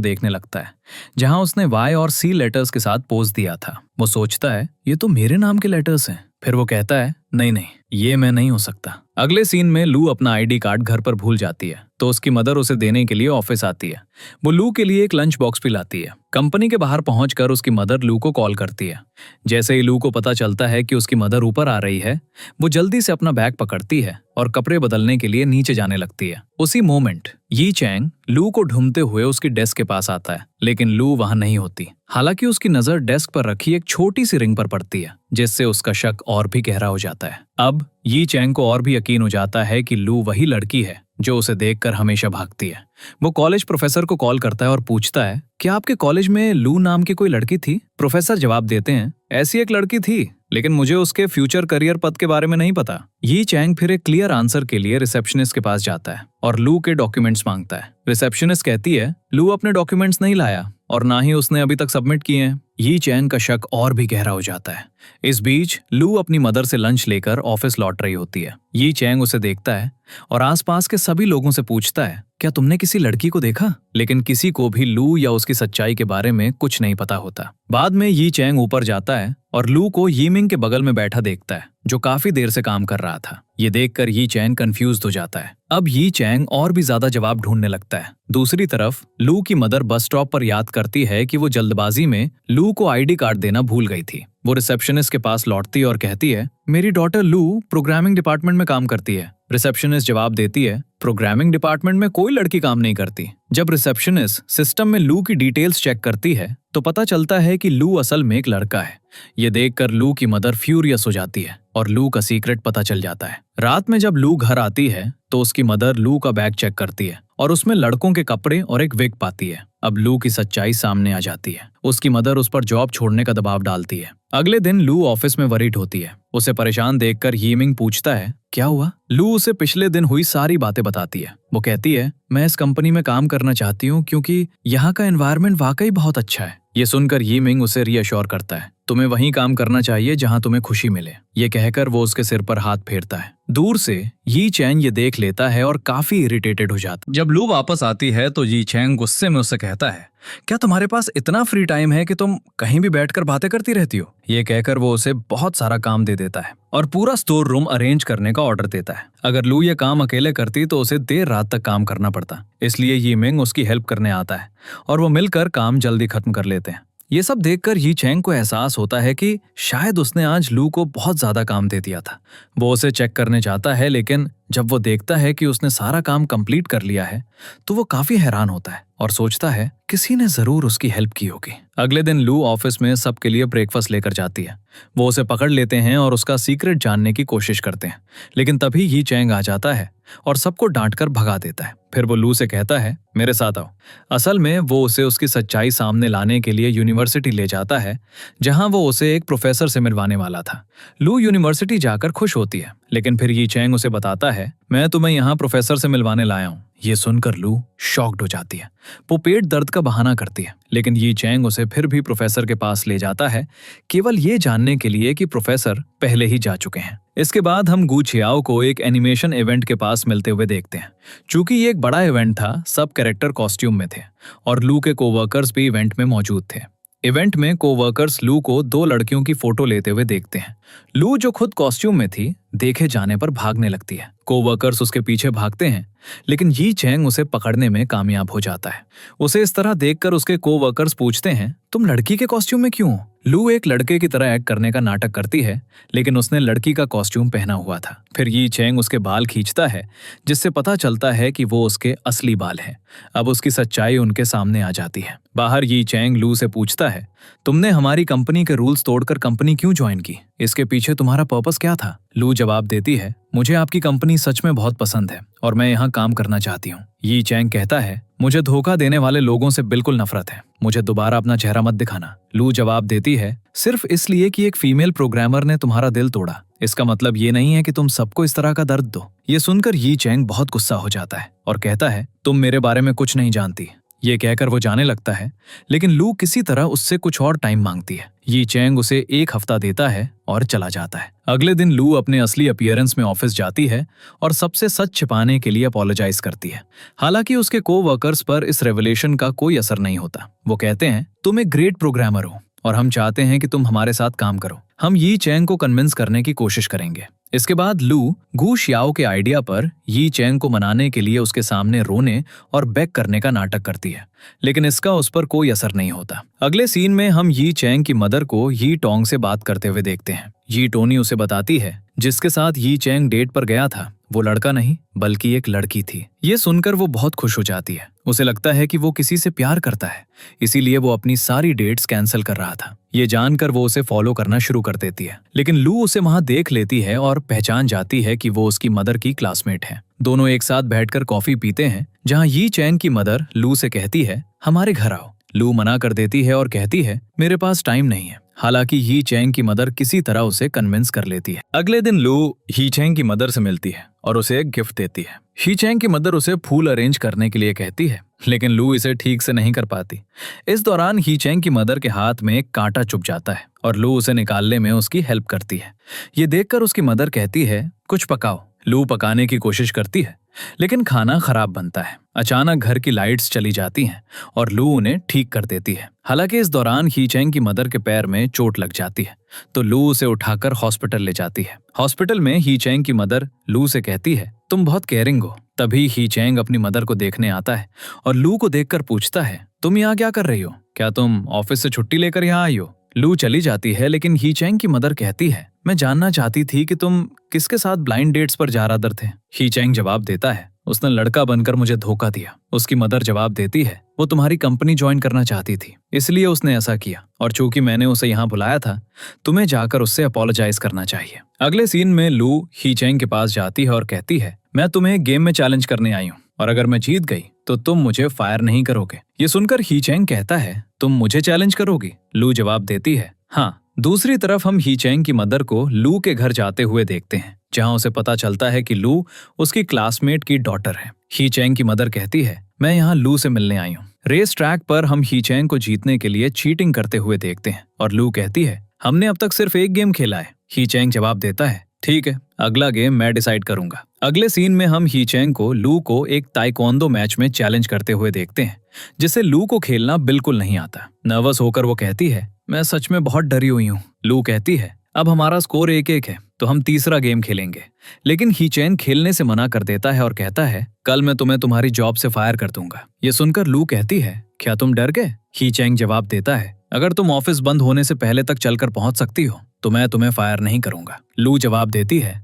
देखने लगता है जहां उसने वाई और सी लेटर्स के साथ पोज दिया था। वो सोचता है, ये तो मेरे नाम के लेटर्स हैं। फिर वो कहता है, नहीं नहीं, ये मैं नहीं हो सकता। अगले सीन में लू अपना आईडी कार्ड घर पर भूल जाती है तो उसकी मदर उसे देने के लिए ऑफिस आती है। वो लू के लिए एक लंच बॉक्स भी लाती है। कंपनी के बाहर पहुंचकर उसकी मदर लू को कॉल करती है। जैसे ही लू को पता चलता है कि उसकी मदर ऊपर आ रही है, वो जल्दी से अपना बैग पकड़ती है और कपड़े बदलने के लिए नीचे जाने लगती है। उसी मोमेंट यी चेंग लू को ढूंढते हुए उसकी डेस्क के पास आता है, लेकिन लू वहां नहीं होती। हालांकि उसकी नजर डेस्क पर रखी एक छोटी सी रिंग पर पड़ती है, जिससे उसका शक और भी गहरा हो जाता है। अब यी चेंग को और भी यकीन हो जाता है कि लू वही लड़की है जो उसे देखकर हमेशा भागती है। वो कॉलेज प्रोफेसर को कॉल करता है और पूछता है, क्या आपके कॉलेज में लू नाम की कोई लड़की थी? प्रोफेसर जवाब देते हैं, ऐसी एक लड़की थी, लेकिन मुझे उसके फ्यूचर करियर पथ के बारे में नहीं पता। यी चेंग फिर एक क्लियर आंसर के लिए रिसेप्शनिस्ट के पास जाता है और लू के डॉक्यूमेंट्स मांगता है। रिसेप्शनिस्ट कहती है, लू अपने डॉक्यूमेंट्स नहीं लाया और ना ही उसने अभी तक सबमिट किए हैं। यी चेंग का शक और भी गहरा हो जाता है। इस बीच लू अपनी मदर से लंच लेकर ऑफिस लौट रही होती है। यी चेंग उसे देखता है और आसपास के सभी लोगों से पूछता है, क्या तुमने किसी लड़की को देखा? लेकिन किसी को भी लू या उसकी सच्चाई के बारे में कुछ नहीं पता होता। बाद में यी चेंग ऊपर जाता है और लू को यी मिंग के बगल में बैठा देखता है, जो काफी देर से काम कर रहा था। ये देखकर यी चेंग कंफ्यूज्ड हो जाता है। अब यी चेंग और भी ज्यादा जवाब ढूंढने लगता है। दूसरी तरफ लू की मदर बस स्टॉप पर याद करती है कि वो जल्दबाजी में लू को आईडी कार्ड देना भूल गई थी। वो रिसेप्शनिस्ट के पास लौटती है और कहती है, मेरी डॉटर लू प्रोग्रामिंग डिपार्टमेंट में काम करती है। रिसेप्शनिस्ट जवाब देती है, प्रोग्रामिंग डिपार्टमेंट में कोई लड़की काम नहीं करती। जब रिसेप्शनिस्ट सिस्टम में लू की डिटेल्स चेक करती है तो पता चलता है कि लू असल में एक लड़का है। ये देखकर लू की मदर फ्यूरियस हो जाती है और लू का सीक्रेट पता चल जाता है। रात में जब लू घर आती है तो उसकी मदर लू का बैग चेक करती है और उसमें लड़कों के कपड़े और एक विग पाती है। अब लू की सच्चाई सामने आ जाती है। उसकी मदर उस पर जॉब छोड़ने का दबाव डालती है। अगले दिन लू ऑफिस में वरीड होती है। उसे परेशान देखकर यी मिंग पूछता है, क्या हुआ? लू उसे पिछले दिन हुई सारी बातें बताती है। वो कहती है, मैं इस कंपनी में काम करना चाहती हूँ क्योंकि यहाँ का एनवायरनमेंट वाकई बहुत अच्छा है। ये सुनकर यी मिंग उसे रीअश्योर करता है, तुम्हें वहीं काम करना चाहिए जहां तुम्हें खुशी मिले। ये कहकर वो उसके सिर पर हाथ फेरता है। दूर से यी चेंग ये देख लेता है और काफी इरिटेटेड हो जाता है। जब लू वापस आती है तो यी चेंग गुस्से में उससे कहता है, क्या तुम्हारे पास इतना फ्री टाइम है कि तुम कहीं भी बैठकर बातें करती रहती हो? ये कहकर वो उसे बहुत सारा काम दे देता है और पूरा स्टोर रूम अरेंज करने का ऑर्डर देता है। अगर लू ये काम अकेले करती तो उसे देर रात तक काम करना पड़ता, इसलिए यी मिंग उसकी हेल्प करने आता है और वो मिलकर काम जल्दी खत्म कर लेते हैं। ये सब देखकर यी चेंग को एहसास होता है कि शायद उसने आज लू को बहुत ज्यादा काम दे दिया था। वो उसे चेक करने जाता है, लेकिन जब वो देखता है कि उसने सारा काम कंप्लीट कर लिया है तो वो काफी हैरान होता है और सोचता है किसी ने जरूर उसकी हेल्प की होगी। अगले दिन लू ऑफिस में सबके लिए ब्रेकफास्ट लेकर जाती है। वो उसे पकड़ लेते हैं और उसका सीक्रेट जानने की कोशिश करते हैं, लेकिन तभी यी चेंग आ जाता है और सबको डांटकर भगा देता है। फिर वो लू से कहता है, मेरे साथ आओ। असल में वो उसे उसकी सच्चाई सामने लाने के लिए यूनिवर्सिटी ले जाता है, जहां वो उसे एक प्रोफेसर से मिलवाने वाला था। लू यूनिवर्सिटी जाकर खुश होती है, लेकिन फिर यी चेंग उसे बताता है है, मैं तुम्हें यहाँ प्रोफेसर से मिलवाने लाया हूँ। ये सुनकर लू शॉक्ड हो जाती है। वो पेट दर्द का बहाना करती है, लेकिन यी चैंग उसे फिर भी प्रोफेसर के पास ले जाता है, केवल ये जानने के लिए कि प्रोफेसर पहले ही जा चुके हैं। इसके बाद हम गू छियाओ को एक एनिमेशन इवेंट के पास मिलते हुए देखते हैं। चूंकि ये एक बड़ा इवेंट था, सब कैरेक्टर कॉस्ट्यूम में थे और लू के कोवर्कर्स भी इवेंट में मौजूद थे। इवेंट में कोवर्कर्स लू को 2 लड़कियों की फोटो लेते हुए देखते हैं। लू जो खुद कॉस्ट्यूम में थी, देखे जाने पर भागने लगती है। कोवर्कर्स उसके पीछे भागते हैं, लेकिन यी चैंग उसे पकड़ने में कामयाब हो जाता है। उसे इस तरह देखकर उसके कोवर्कर्स पूछते हैं, तुम लड़की के कॉस्ट्यूम में क्यों हो? लू एक लड़के की तरह एक्ट करने का नाटक करती है, लेकिन उसने लड़की का कॉस्ट्यूम पहना हुआ था। फिर यी चैंग उसके बाल खींचता है, जिससे पता चलता है कि वो उसके असली बाल हैं। अब उसकी सच्चाई उनके सामने आ जाती है। बाहर यी चैंग लू से पूछता है, तुमने हमारी कंपनी के रूल्स तोड़कर कंपनी क्यों ज्वाइन की? इसके पीछे तुम्हारा पर्पस क्या था? लू जवाब देती है, मुझे आपकी कंपनी सच में बहुत पसंद है और मैं यहाँ काम करना चाहती हूँ। यी चैंग कहता है, मुझे धोखा देने वाले लोगों से बिल्कुल नफरत है, मुझे दोबारा अपना चेहरा मत दिखाना। लू जवाब देती है, सिर्फ इसलिए कि एक फीमेल प्रोग्रामर ने तुम्हारा दिल तोड़ा, इसका मतलब ये नहीं है कि तुम सबको इस तरह का दर्द दो। ये सुनकर यी चैंग बहुत गुस्सा हो जाता है और कहता है, तुम मेरे बारे में कुछ नहीं जानती। ये कहकर वो जाने लगता है, लेकिन लू किसी तरह उससे कुछ और टाइम मांगती है। यी चैंग उसे 1 हफ्ता देता है और चला जाता है। अगले दिन लू अपने असली अपीयरेंस में ऑफिस जाती है और सबसे सच छिपाने के लिए अपोलोजाइज करती है। हालांकि उसके कोवर्कर्स पर इस रेवलेशन का कोई असर नहीं होता। वो कहते हैं, तुम एक ग्रेट प्रोग्रामर हो और हम चाहते हैं कि तुम हमारे साथ काम करो। हम यी चैंग को कन्विंस करने की कोशिश करेंगे। इसके बाद लू गू शियाओ के आइडिया पर यी चैंग को मनाने के लिए उसके सामने रोने और बेग करने का नाटक करती है, लेकिन इसका उस पर कोई असर नहीं होता। अगले सीन में हम यी चैंग की मदर को यी टोंग से बात करते हुए देखते हैं। यी टोनी उसे बताती है, जिसके साथ यी चैंग डेट पर गया था, वो लड़का नहीं बल्कि एक लड़की थी। ये सुनकर वो बहुत खुश हो जाती है। उसे लगता है कि वो किसी से प्यार करता है, इसीलिए वो अपनी सारी डेट्स कैंसिल कर रहा था। ये जानकर वो उसे फॉलो करना शुरू कर देती है, लेकिन लू उसे वहां देख लेती है और पहचान जाती है कि वो उसकी मदर की क्लासमेट है। दोनों एक साथ बैठकर कॉफी पीते हैं, जहां यी चैंग की मदर लू से कहती है, हमारे घर आओ। लू मना कर देती है और कहती है, मेरे पास टाइम नहीं है। हालांकि यी चैंग की मदर किसी तरह उसे कन्विंस कर लेती है। अगले दिन लू ही चैंग की मदर से मिलती है और उसे एक गिफ्ट देती है। ही चैंग की मदर उसे फूल अरेंज करने के लिए कहती है, लेकिन लू इसे ठीक से नहीं कर पाती। इस दौरान ही चैंग की मदर के हाथ में एक कांटा चुभ जाता है और लू उसे निकालने में उसकी हेल्प करती है। ये देखकर उसकी मदर कहती है, कुछ पकाओ। लू पकाने की कोशिश करती है, लेकिन खाना खराब बनता है। अचानक घर की लाइट्स चली जाती हैं और लू उन्हें ठीक कर देती है। हालांकि इस दौरान ही चैंग की मदर के पैर में चोट लग जाती है, तो लू उसे उठाकर हॉस्पिटल ले जाती है। हॉस्पिटल में ही चैंग की मदर लू से कहती है, तुम बहुत केयरिंग हो। तभी ही चैंग अपनी मदर को देखने आता है और लू को देखकर पूछता है, तुम यहाँ क्या कर रही हो? क्या तुम ऑफिस से छुट्टी लेकर यहाँ आई हो? लू चली जाती है, लेकिन ही चैंग की मदर कहती है, मैं जानना चाहती थी कि तुम किसके साथ ब्लाइंड डेट्स पर जा रहे थे। ही चैंग जवाब देता है, उसने लड़का बनकर मुझे धोखा दिया। उसकी मदर जवाब देती है, वो तुम्हारी कंपनी ज्वाइन करना चाहती थी, इसलिए उसने ऐसा किया, और चूंकि मैंने उसे यहाँ बुलाया था, तुम्हें जाकर उससे अपोलोजाइज करना चाहिए। अगले सीन में लू ही चैंग के पास जाती है और कहती है, मैं तुम्हें गेम में चैलेंज करने आई हूँ और अगर मैं जीत गई तो तुम मुझे फायर नहीं करोगे। ये सुनकर ही चैंग कहता है, तुम मुझे चैलेंज करोगी? लू जवाब देती है, हाँ। दूसरी तरफ हम ही चैंग की मदर को लू के घर जाते हुए देखते हैं, जहां उसे पता चलता है कि लू उसकी क्लासमेट की डॉटर है। ही चैंग की मदर कहती है, मैं यहाँ लू से मिलने आई हूँ। रेस ट्रैक पर हम ही चैंग को जीतने के लिए चीटिंग करते हुए देखते हैं और लू कहती है, हमने अब तक सिर्फ एक गेम खेला है। ही चैंग जवाब देता है, ठीक है, अगला गेम मैं डिसाइड करूंगा। अगले सीन में हम ही चैंग को लू को एक ताइक्वांडो मैच में चैलेंज करते हुए देखते हैं, जिसे लू को खेलना बिल्कुल नहीं आता। नर्वस होकर वो कहती है, मैं सच में बहुत डरी हुई हूँ। लू कहती है, अब हमारा स्कोर 1-1 है, तो हम तीसरा गेम खेलेंगे। लेकिन ही चैंग खेलने से मना कर देता है और कहता है, कल मैं तुम्हें तुम्हारी जॉब से फायर कर दूंगा। ये सुनकर लू कहती है, क्या तुम डर गए? ही चैंग जवाब देता है, अगर तुम ऑफिस बंद होने से पहले तक चलकर पहुंच सकती हो तो मैं तुम्हें फायर नहीं करूंगा। लू जवाब देती है,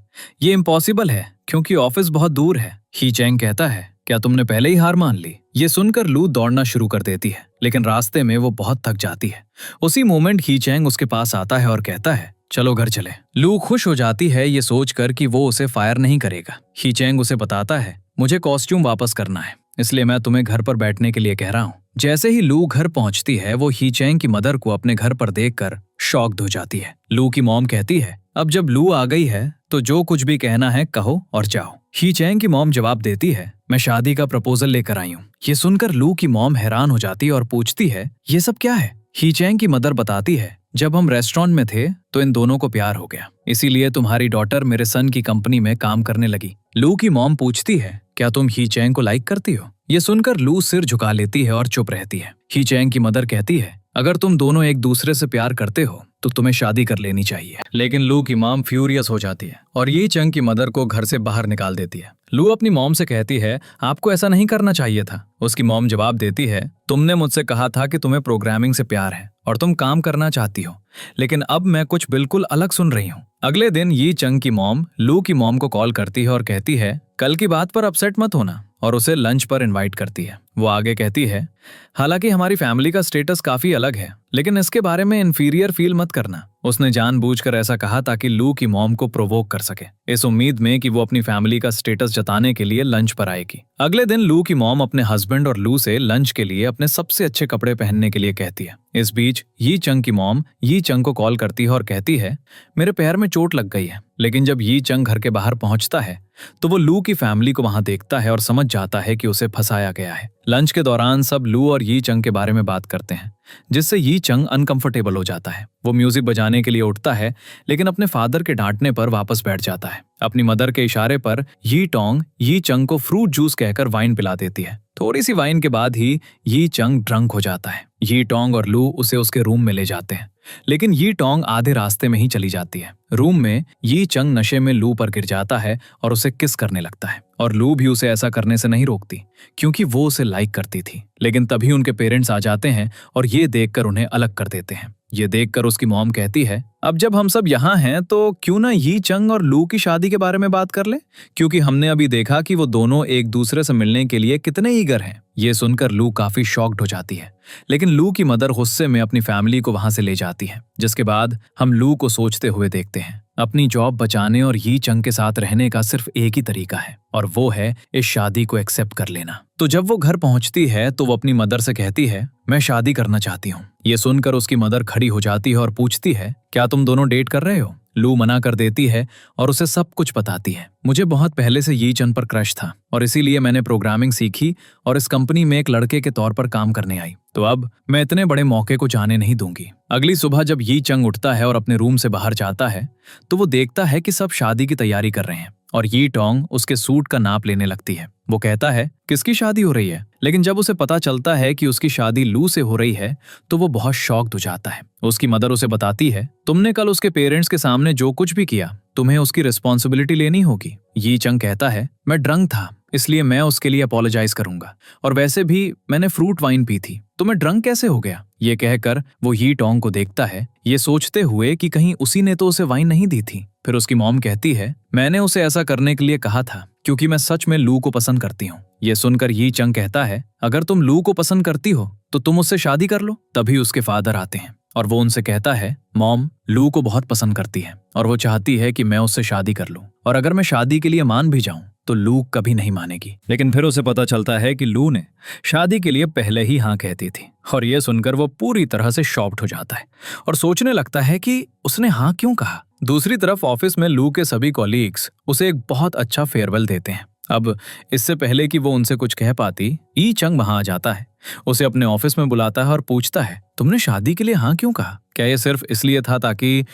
ये इम्पॉसिबल है क्योंकि ऑफिस बहुत दूर है। ही चैंग कहता है, क्या तुमने पहले ही हार मान ली? ये सुनकर लू दौड़ना शुरू कर देती है, लेकिन रास्ते में वो बहुत थक जाती है। उसी मोमेंट ही चैंग उसके पास आता है और कहता है, चलो घर चले। लू खुश हो जाती है ये सोचकर कि वो उसे फायर नहीं करेगा। ही चैंग उसे बताता है, मुझे कॉस्ट्यूम वापस करना है, इसलिए मैं तुम्हें घर पर बैठने के लिए कह रहा हूँ। जैसे ही लू घर पहुंचती है वो ही चैंग की मदर को अपने घर पर देखकर शॉक्ड हो जाती है। लू की मॉम कहती है, अब जब लू आ गई है तो जो कुछ भी कहना है कहो और जाओ। ही चैंग की मॉम जवाब देती है, मैं शादी का प्रपोजल लेकर आई हूँ। ये सुनकर लू की मॉम हैरान हो जाती है और पूछती है, ये सब क्या है? ही चैंग की मदर बताती है, जब हम रेस्टोरेंट में थे तो इन दोनों को प्यार हो गया, इसीलिए तुम्हारी डॉटर मेरे सन की कंपनी में काम करने लगी। लू की मॉम पूछती है, क्या तुम ही चैंग को लाइक करती हो? ये सुनकर लू सिर झुका लेती है और चुप रहती है। ही चैंग की मदर कहती है, अगर तुम दोनों एक दूसरे से प्यार करते हो तो तुम्हें शादी कर लेनी चाहिए। लेकिन लू की मॉम फ्यूरियस हो जाती है और ये चंग की मदर को घर से बाहर निकाल देती है। लू अपनी मॉम से कहती है, आपको ऐसा नहीं करना चाहिए था। उसकी मॉम जवाब देती है, तुमने मुझसे कहा था कि तुम्हें प्रोग्रामिंग से प्यार है और तुम काम करना चाहती हो, लेकिन अब मैं कुछ बिल्कुल अलग सुन रही हूँ। अगले दिन ये चंग की मॉम लू की मॉम को कॉल करती है और कहती है, कल की बात पर अपसेट मत होना, और उसे लंच पर इनवाइट करती है। वो आगे कहती है, हालांकि हमारी फैमिली का स्टेटस काफी अलग है, लेकिन इसके बारे में इन्फीरियर फील मत करना। उसने जानबूझकर ऐसा कहा ताकि लू की मॉम को प्रोवोक कर सके, इस उम्मीद में कि वो अपनी फैमिली का स्टेटस जताने के लिए लंच पर आएगी। अगले दिन लू की मॉम अपने हस्बैंड और लू से लंच के लिए अपने सबसे अच्छे कपड़े पहनने के लिए कहती है। इस बीच यी चंग की मॉम यी चंग को कॉल करती है और कहती है, मेरे पैर में चोट लग गई है। लेकिन जब यी चंग घर के बाहर पहुंचता है तो वो लू की फैमिली को वहां देखता है और समझ जाता है कि उसे फंसाया गया है। लंच के दौरान सब लू और यी चंग के बारे में बात करते हैं, जिससे यी चंग अनकंफर्टेबल हो जाता है। वो म्यूजिक बजाने के लिए उठता है, लेकिन अपने फादर के डांटने पर वापस बैठ जाता है। अपनी मदर के इशारे पर यी टोंग यी चंग को फ्रूट जूस कहकर वाइन पिला देती है। थोड़ी सी वाइन के बाद ही यी चंग ड्रंक हो जाता है। यी टोंग और लू उसे उसके रूम में ले जाते हैं, लेकिन यी टोंग आधे रास्ते में ही चली जाती है। रूम में यी चंग नशे में लू पर गिर जाता है और उसे किस करने लगता है, और लू भी उसे ऐसा करने से नहीं रोकती क्योंकि वो उसे लाइक करती थी। लेकिन तभी उनके पेरेंट्स आ जाते हैं और ये देखकर उन्हें अलग कर देते हैं। ये देखकर उसकी मॉम कहती है, अब जब हम सब यहाँ हैं तो क्यों ना यी चंग और लू की शादी के बारे में बात कर ले, क्योंकि हमने अभी देखा कि वो दोनों एक दूसरे से मिलने के लिए कितने ईगर हैं। ये सुनकर लू काफी शॉक्ड हो जाती है, लेकिन लू की मदर गुस्से में अपनी फैमिली को वहां से ले जाती है। जिसके बाद हम लू को सोचते हुए देखते हैं, अपनी जॉब बचाने और यी चंग के साथ रहने का सिर्फ एक ही तरीका है, और वो है इस शादी को एक्सेप्ट कर लेना। तो जब वो घर पहुंचती है तो वो अपनी मदर से कहती है, मैं शादी करना चाहती हूँ। ये सुनकर उसकी मदर खड़ी हो जाती है और पूछती है, क्या तुम दोनों डेट कर रहे हो? लू मना कर देती है और उसे सब कुछ बताती है। मुझे बहुत पहले से यी चंग पर क्रश था और इसीलिए मैंने प्रोग्रामिंग सीखी और इस कंपनी में एक लड़के के तौर पर काम करने आई, तो अब मैं इतने बड़े मौके को जाने नहीं दूंगी। अगली सुबह जब यी चंग उठता है और अपने रूम से बाहर जाता है तो वो देखता है कि सब शादी की तैयारी कर रहे हैं और यी टोंग उसके सूट का नाप लेने लगती है। वो कहता है, किसकी शादी हो रही है? लेकिन जब उसे पता चलता है कि उसकी शादी लू से हो रही है तो वो बहुत शॉक्ड हो जाता है। उसकी मदर उसे बताती है, तुमने कल उसके पेरेंट्स के सामने जो कुछ भी किया तुम्हें उसकी रिस्पॉन्सिबिलिटी लेनी होगी। यी चंग कहता है, मैं ड्रंक था इसलिए मैं उसके लिए अपोलोजाइज करूंगा, और वैसे भी मैंने फ्रूट वाइन पी थी, तो मैं ड्रंक कैसे हो गया? ये कहकर वो यी टोंग को देखता है, ये सोचते हुए कि कहीं उसी ने तो उसे वाइन नहीं दी थी। फिर उसकी मॉम कहती है, मैंने उसे ऐसा करने के लिए कहा था क्योंकि मैं सच में लू को पसंद करती हूँ। ये सुनकर यी चंग कहता है, अगर तुम लू को पसंद करती हो तो तुम उससे शादी कर लो। तभी उसके फादर आते हैं और वो उनसे कहता है, मॉम लू को बहुत पसंद करती है और वो चाहती है कि मैं उससे शादी कर लूं, और अगर मैं शादी के लिए मान भी जाऊं तो लू कभी नहीं मानेगी। लेकिन फिर उसे पता चलता है कि लू ने शादी के लिए पहले ही हाँ कहती थी, और ये सुनकर वो पूरी तरह से शॉक्ड हो जाता है और सोचने लगता है कि उसने हाँ क्यों कहा। दूसरी तरफ ऑफिस में लू के सभी कॉलीग्स उसे एक बहुत अच्छा फेयरवेल देते हैं। अब इससे पहले कि वो उनसे कुछ कह पाती, यी चंग वहां आ जाता है, उसे अपने ऑफिस में बुलाता है और पूछता है, तुमने शादी के लिए हाँ क्यों कहा? क्या ये सिर्फ इसलिए था ताकि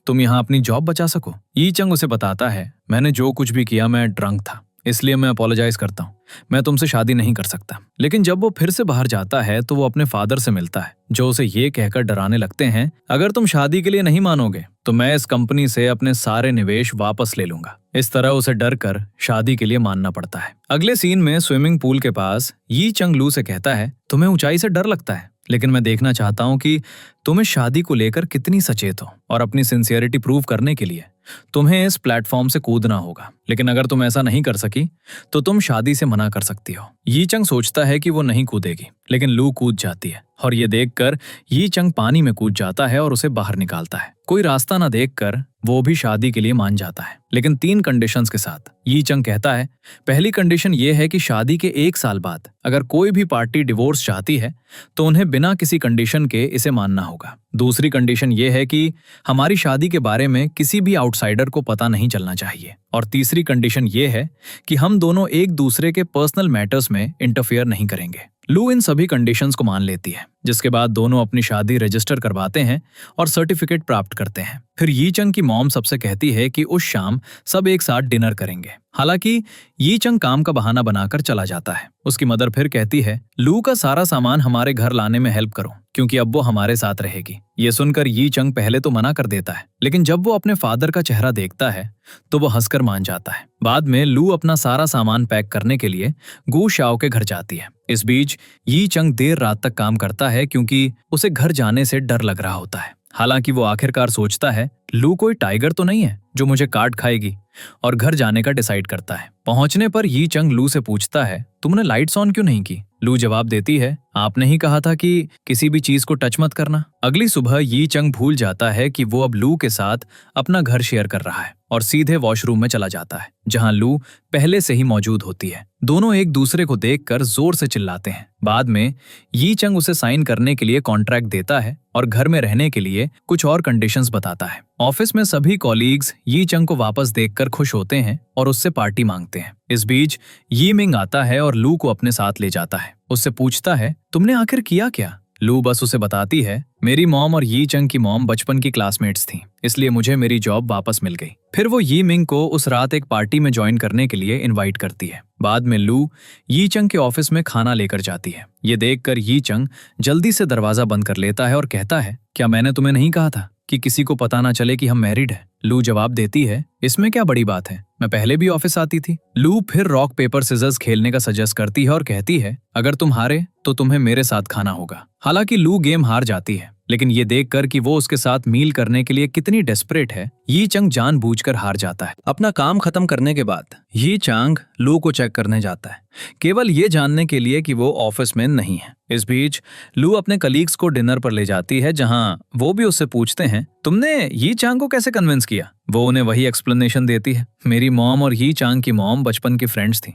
तुम यहाँ अपनी जॉब बचा सको? यी चंग उसे बताता है, मैंने जो कुछ भी किया मैं ड्रंक था, इसलिए मैं अपोलोजाइज करता हूँ, मैं तुमसे शादी नहीं कर सकता। लेकिन जब वो फिर से बाहर जाता है तो वो अपने फादर से मिलता है, जो उसे ये कहकर डराने लगते हैं, अगर तुम शादी के लिए नहीं मानोगे तो मैं इस कंपनी से अपने सारे निवेश वापस ले लूंगा। इस तरह उसे डर कर शादी के लिए मानना पड़ता है। अगले सीन में स्विमिंग पूल के पास यी चंग लू से कहता है, तुम्हें ऊंचाई से डर लगता है, लेकिन मैं देखना चाहता हूँ कि तुम इस शादी को लेकर कितनी सचेत हो और अपनी सिंसियरिटी प्रूव करने के लिए तुम्हें इस प्लेटफॉर्म से कूदना होगा। लेकिन अगर तुम ऐसा नहीं कर सकी तो तुम शादी से मना कर सकती हो। यी चंग सोचता है कि वो नहीं कूदेगी, लेकिन लू कूद जाती है और ये देखकर यी चंग पानी में कूद जाता है और उसे बाहर निकालता है। कोई रास्ता न देखकर वो भी शादी के लिए मान जाता है, लेकिन 3 कंडीशंस के साथ। यी चंग कहता है, पहली कंडीशन ये है कि शादी के 1 साल बाद अगर कोई भी पार्टी डिवोर्स चाहती है तो उन्हें बिना किसी कंडीशन के इसे मानना होगा। दूसरी कंडीशन ये है कि हमारी शादी के बारे में किसी भी आउटसाइडर को पता नहीं चलना चाहिए। और तीसरी कंडीशन ये है कि हम दोनों एक दूसरे के पर्सनल मैटर्स में इंटरफेयर नहीं करेंगे। लू इन सभी कंडीशंस को मान लेती है, जिसके बाद दोनों अपनी शादी रजिस्टर करवाते हैं और सर्टिफिकेट प्राप्त करते हैं। फिर यी चंग की मॉम सबसे कहती है कि उस शाम सब एक साथ डिनर करेंगे। हालांकि यी चंग काम का बहाना बनाकर चला जाता है। उसकी मदर फिर कहती है, लू का सारा सामान हमारे घर लाने में हेल्प करो, क्योंकि अब वो हमारे साथ रहेगी। ये सुनकर यी चंग पहले तो मना कर देता है, लेकिन जब वो अपने फादर का चेहरा देखता है तो वो हंसकर मान जाता है। बाद में लू अपना सारा सामान पैक करने के लिए गू शाओ के घर जाती है। इस बीच यी चंग देर रात तक काम करता है, क्योंकि उसे घर जाने से डर लग रहा होता है। हालांकि वो आखिरकार सोचता है, लू कोई टाइगर तो नहीं है जो मुझे काट खाएगी, और घर जाने का डिसाइड करता है। पहुंचने पर यी चंग लू से पूछता है, तुमने लाइट्स ऑन क्यों नहीं की? लू जवाब देती है, आपने ही कहा था कि किसी भी चीज को टच मत करना। अगली सुबह यी चंग भूल जाता है कि वो अब लू के साथ अपना घर शेयर कर रहा है और सीधे वॉशरूम में चला जाता है, जहां लू पहले से ही मौजूद होती है। दोनों एक दूसरे को देखकर जोर से चिल्लाते हैं। बाद में यी चंग उसे साइन करने के लिए कॉन्ट्रैक्ट देता है और घर में रहने के लिए कुछ और कंडीशंस बताता है। ऑफिस में सभी कॉलीग्स यी चंग को वापस देखकर खुश होते हैं और उससे पार्टी मांगते हैं। इस बीच यी मिंग आता है और लू को अपने साथ ले जाता है। उससे पूछता है, तुमने आखिर किया क्या? लू बस उसे बताती है, मेरी मॉम और यी चंग की मॉम बचपन की क्लासमेट्स थीं, इसलिए मुझे मेरी जॉब वापस मिल गई। फिर वो यी मिंग को उस रात एक पार्टी में ज्वाइन करने के लिए इनवाइट करती है। बाद में लू यी चंग के ऑफिस में खाना लेकर जाती है। ये देखकर यी चंग जल्दी से दरवाजा बंद कर लेता है और कहता है, क्या मैंने तुम्हें नहीं कहा था कि किसी को पता ना चले कि हम मैरिड हैं? लू जवाब देती है, इसमें क्या बड़ी बात है, मैं पहले भी ऑफिस आती थी। लू फिर रॉक पेपर सिजर्स खेलने का सजेस्ट करती है और कहती है, अगर तुम हारे तो तुम्हें मेरे साथ खाना होगा। हालांकि लू गेम हार जाती है, लेकिन ये देखकर कि वो उसके साथ मील करने के लिए कितनी डेस्परेट है, यी चंग जानबूझकर हार जाता है। अपना काम खत्म करने के बाद यी चंग लू को चेक करने जाता है, केवल ये जानने के लिए कि वो ऑफिस में नहीं है। इस बीच लू अपने कलीग्स को डिनर पर ले जाती है, जहां वो भी उससे पूछते हैं, तुमने यी चांग को कैसे कन्विंस किया? वो उन्हें वही एक्सप्लेनेशन देती है, मेरी मॉम और यी चांग की मॉम बचपन की फ्रेंड्स थी,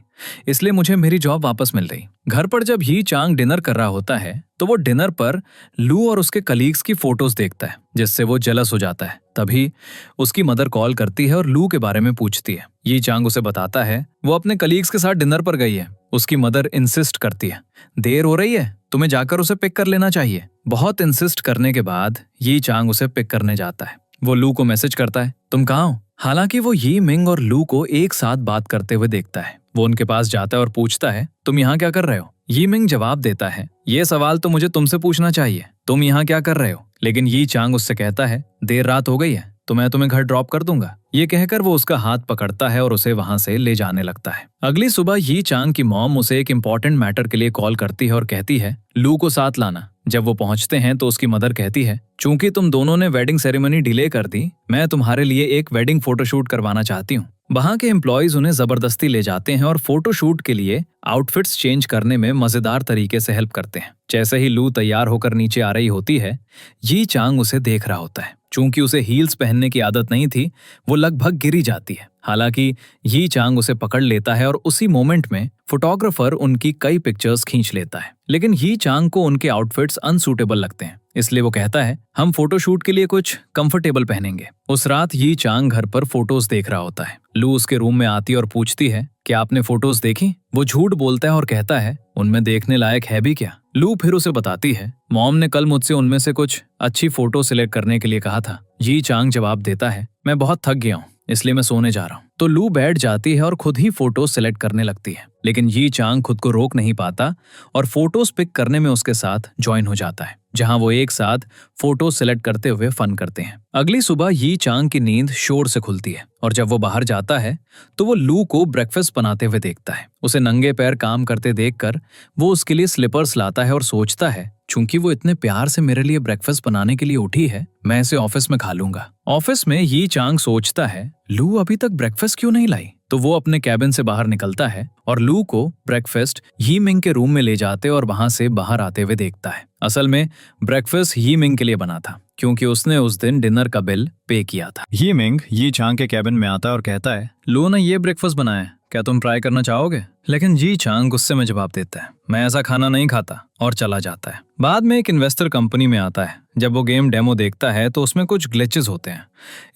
इसलिए मुझे मेरी जॉब वापस मिल गई। घर पर जब यी चांग डिनर कर रहा होता है तो वो डिनर पर लू और उसके कलीग्स की फोटोज देखता है, जिससे वो जेलस हो जाता है। तभी उसकी मदर कॉल करती है और लू के बारे में पूछती है। यी चांग उसे बताता है वो अपने कलीग्स के साथ डिनर पर गई है। उसकी मदर इंसिस्ट करती है, देर हो रही है, तुम्हें जाकर उसे पिक कर लेना चाहिए। बहुत इंसिस्ट करने के बाद यी चांग उसे पिक करने जाता है। वो लू को मैसेज करता है, तुम कहाँ हो? हालांकि वो यी मिंग और लू को एक साथ बात करते हुए देखता है। वो उनके पास जाता है और पूछता है, तुम यहाँ क्या कर रहे हो? यी मिंग जवाब देता है, ये सवाल तो मुझे तुमसे पूछना चाहिए, तुम यहाँ क्या कर रहे हो? लेकिन यी चांग उससे कहता है, देर रात हो गई है तो मैं तुम्हें घर ड्रॉप कर दूंगा। ये कहकर वो उसका हाथ पकड़ता है और उसे वहां से ले जाने लगता है। अगली सुबह यी चांग की मॉम उसे एक इम्पोर्टेंट मैटर के लिए कॉल करती है और कहती है, लू को साथ लाना। जब वो पहुंचते हैं तो उसकी मदर कहती है, चूंकि तुम दोनों ने वेडिंग सेरेमनी डिले कर दी, मैं तुम्हारे लिए एक वेडिंग फोटोशूट करवाना चाहती हूँ। वहां के एम्प्लॉयज उन्हें जबरदस्ती ले जाते हैं और फोटोशूट के लिए आउटफिट्स चेंज करने में मजेदार तरीके से हेल्प करते हैं। जैसे ही लू तैयार होकर नीचे आ रही होती है, यी चांग उसे देख रहा होता है। चूंकि उसे हील्स पहनने की आदत नहीं थी, वो लगभग गिरी जाती है। हालांकि यी चांग उसे पकड़ लेता है और उसी मोमेंट में फोटोग्राफर उनकी कई पिक्चर्स खींच लेता है। लेकिन यी चांग को उनके आउटफिट्स अनसूटेबल लगते हैं, इसलिए वो कहता है, हम फोटोशूट के लिए कुछ कंफर्टेबल पहनेंगे। उस रात यी चांग घर पर फोटोज देख रहा होता है। लू उसके रूम में आती है और पूछती है, क्या आपने फोटोज देखी? वो झूठ बोलता है और कहता है, उनमें देखने लायक है भी क्या? लू फिर उसे बताती है, मॉम ने कल मुझसे उनमें से कुछ अच्छी फोटो सिलेक्ट करने के लिए कहा था। यी चांग जवाब देता है, मैं बहुत थक गया हूँ, इसलिए मैं सोने जा रहा हूँ। तो लू बैठ जाती है और खुद ही फोटो सिलेक्ट करने लगती है। लेकिन यी चांग खुद को रोक नहीं पाता और फोटोज पिक करने में उसके साथ ज्वाइन हो जाता है, जहां वो एक साथ फोटो सिलेक्ट करते हुए फन करते हैं। अगली सुबह यी चांग की नींद शोर से खुलती है और जब वो बाहर जाता है तो वो लू को ब्रेकफास्ट बनाते हुए देखता है। उसे नंगे पैर काम करते देखकर वो उसके लिए स्लीपर्स लाता है और सोचता है, चूंकि वो इतने प्यार से मेरे लिए ब्रेकफास्ट बनाने के लिए उठी है, मैं इसे ऑफिस में खा लूंगा। ऑफिस में यी चांग सोचता है, लू अभी तक ब्रेकफास्ट क्यों नहीं लाई? तो वो अपने कैबिन से बाहर निकलता है और लू को ब्रेकफास्ट ही मिंग के रूम में ले जाते और वहां से बाहर आते हुए देखता है। असल में ब्रेकफास्ट ही मिंग के लिए बना था, क्योंकि उसने उस दिन डिनर का बिल पे किया था। ये मिंग यी चांग के कैबिन में आता है और कहता है, लू ने ये ब्रेकफास्ट बनाया है, क्या तुम ट्राई करना चाहोगे? लेकिन जी चांग गुस्से में जवाब देता है, मैं ऐसा खाना नहीं खाता, और चला जाता है। बाद में एक इन्वेस्टर कंपनी में आता है। जब वो गेम डेमो देखता है तो उसमें कुछ ग्लिचेस होते हैं।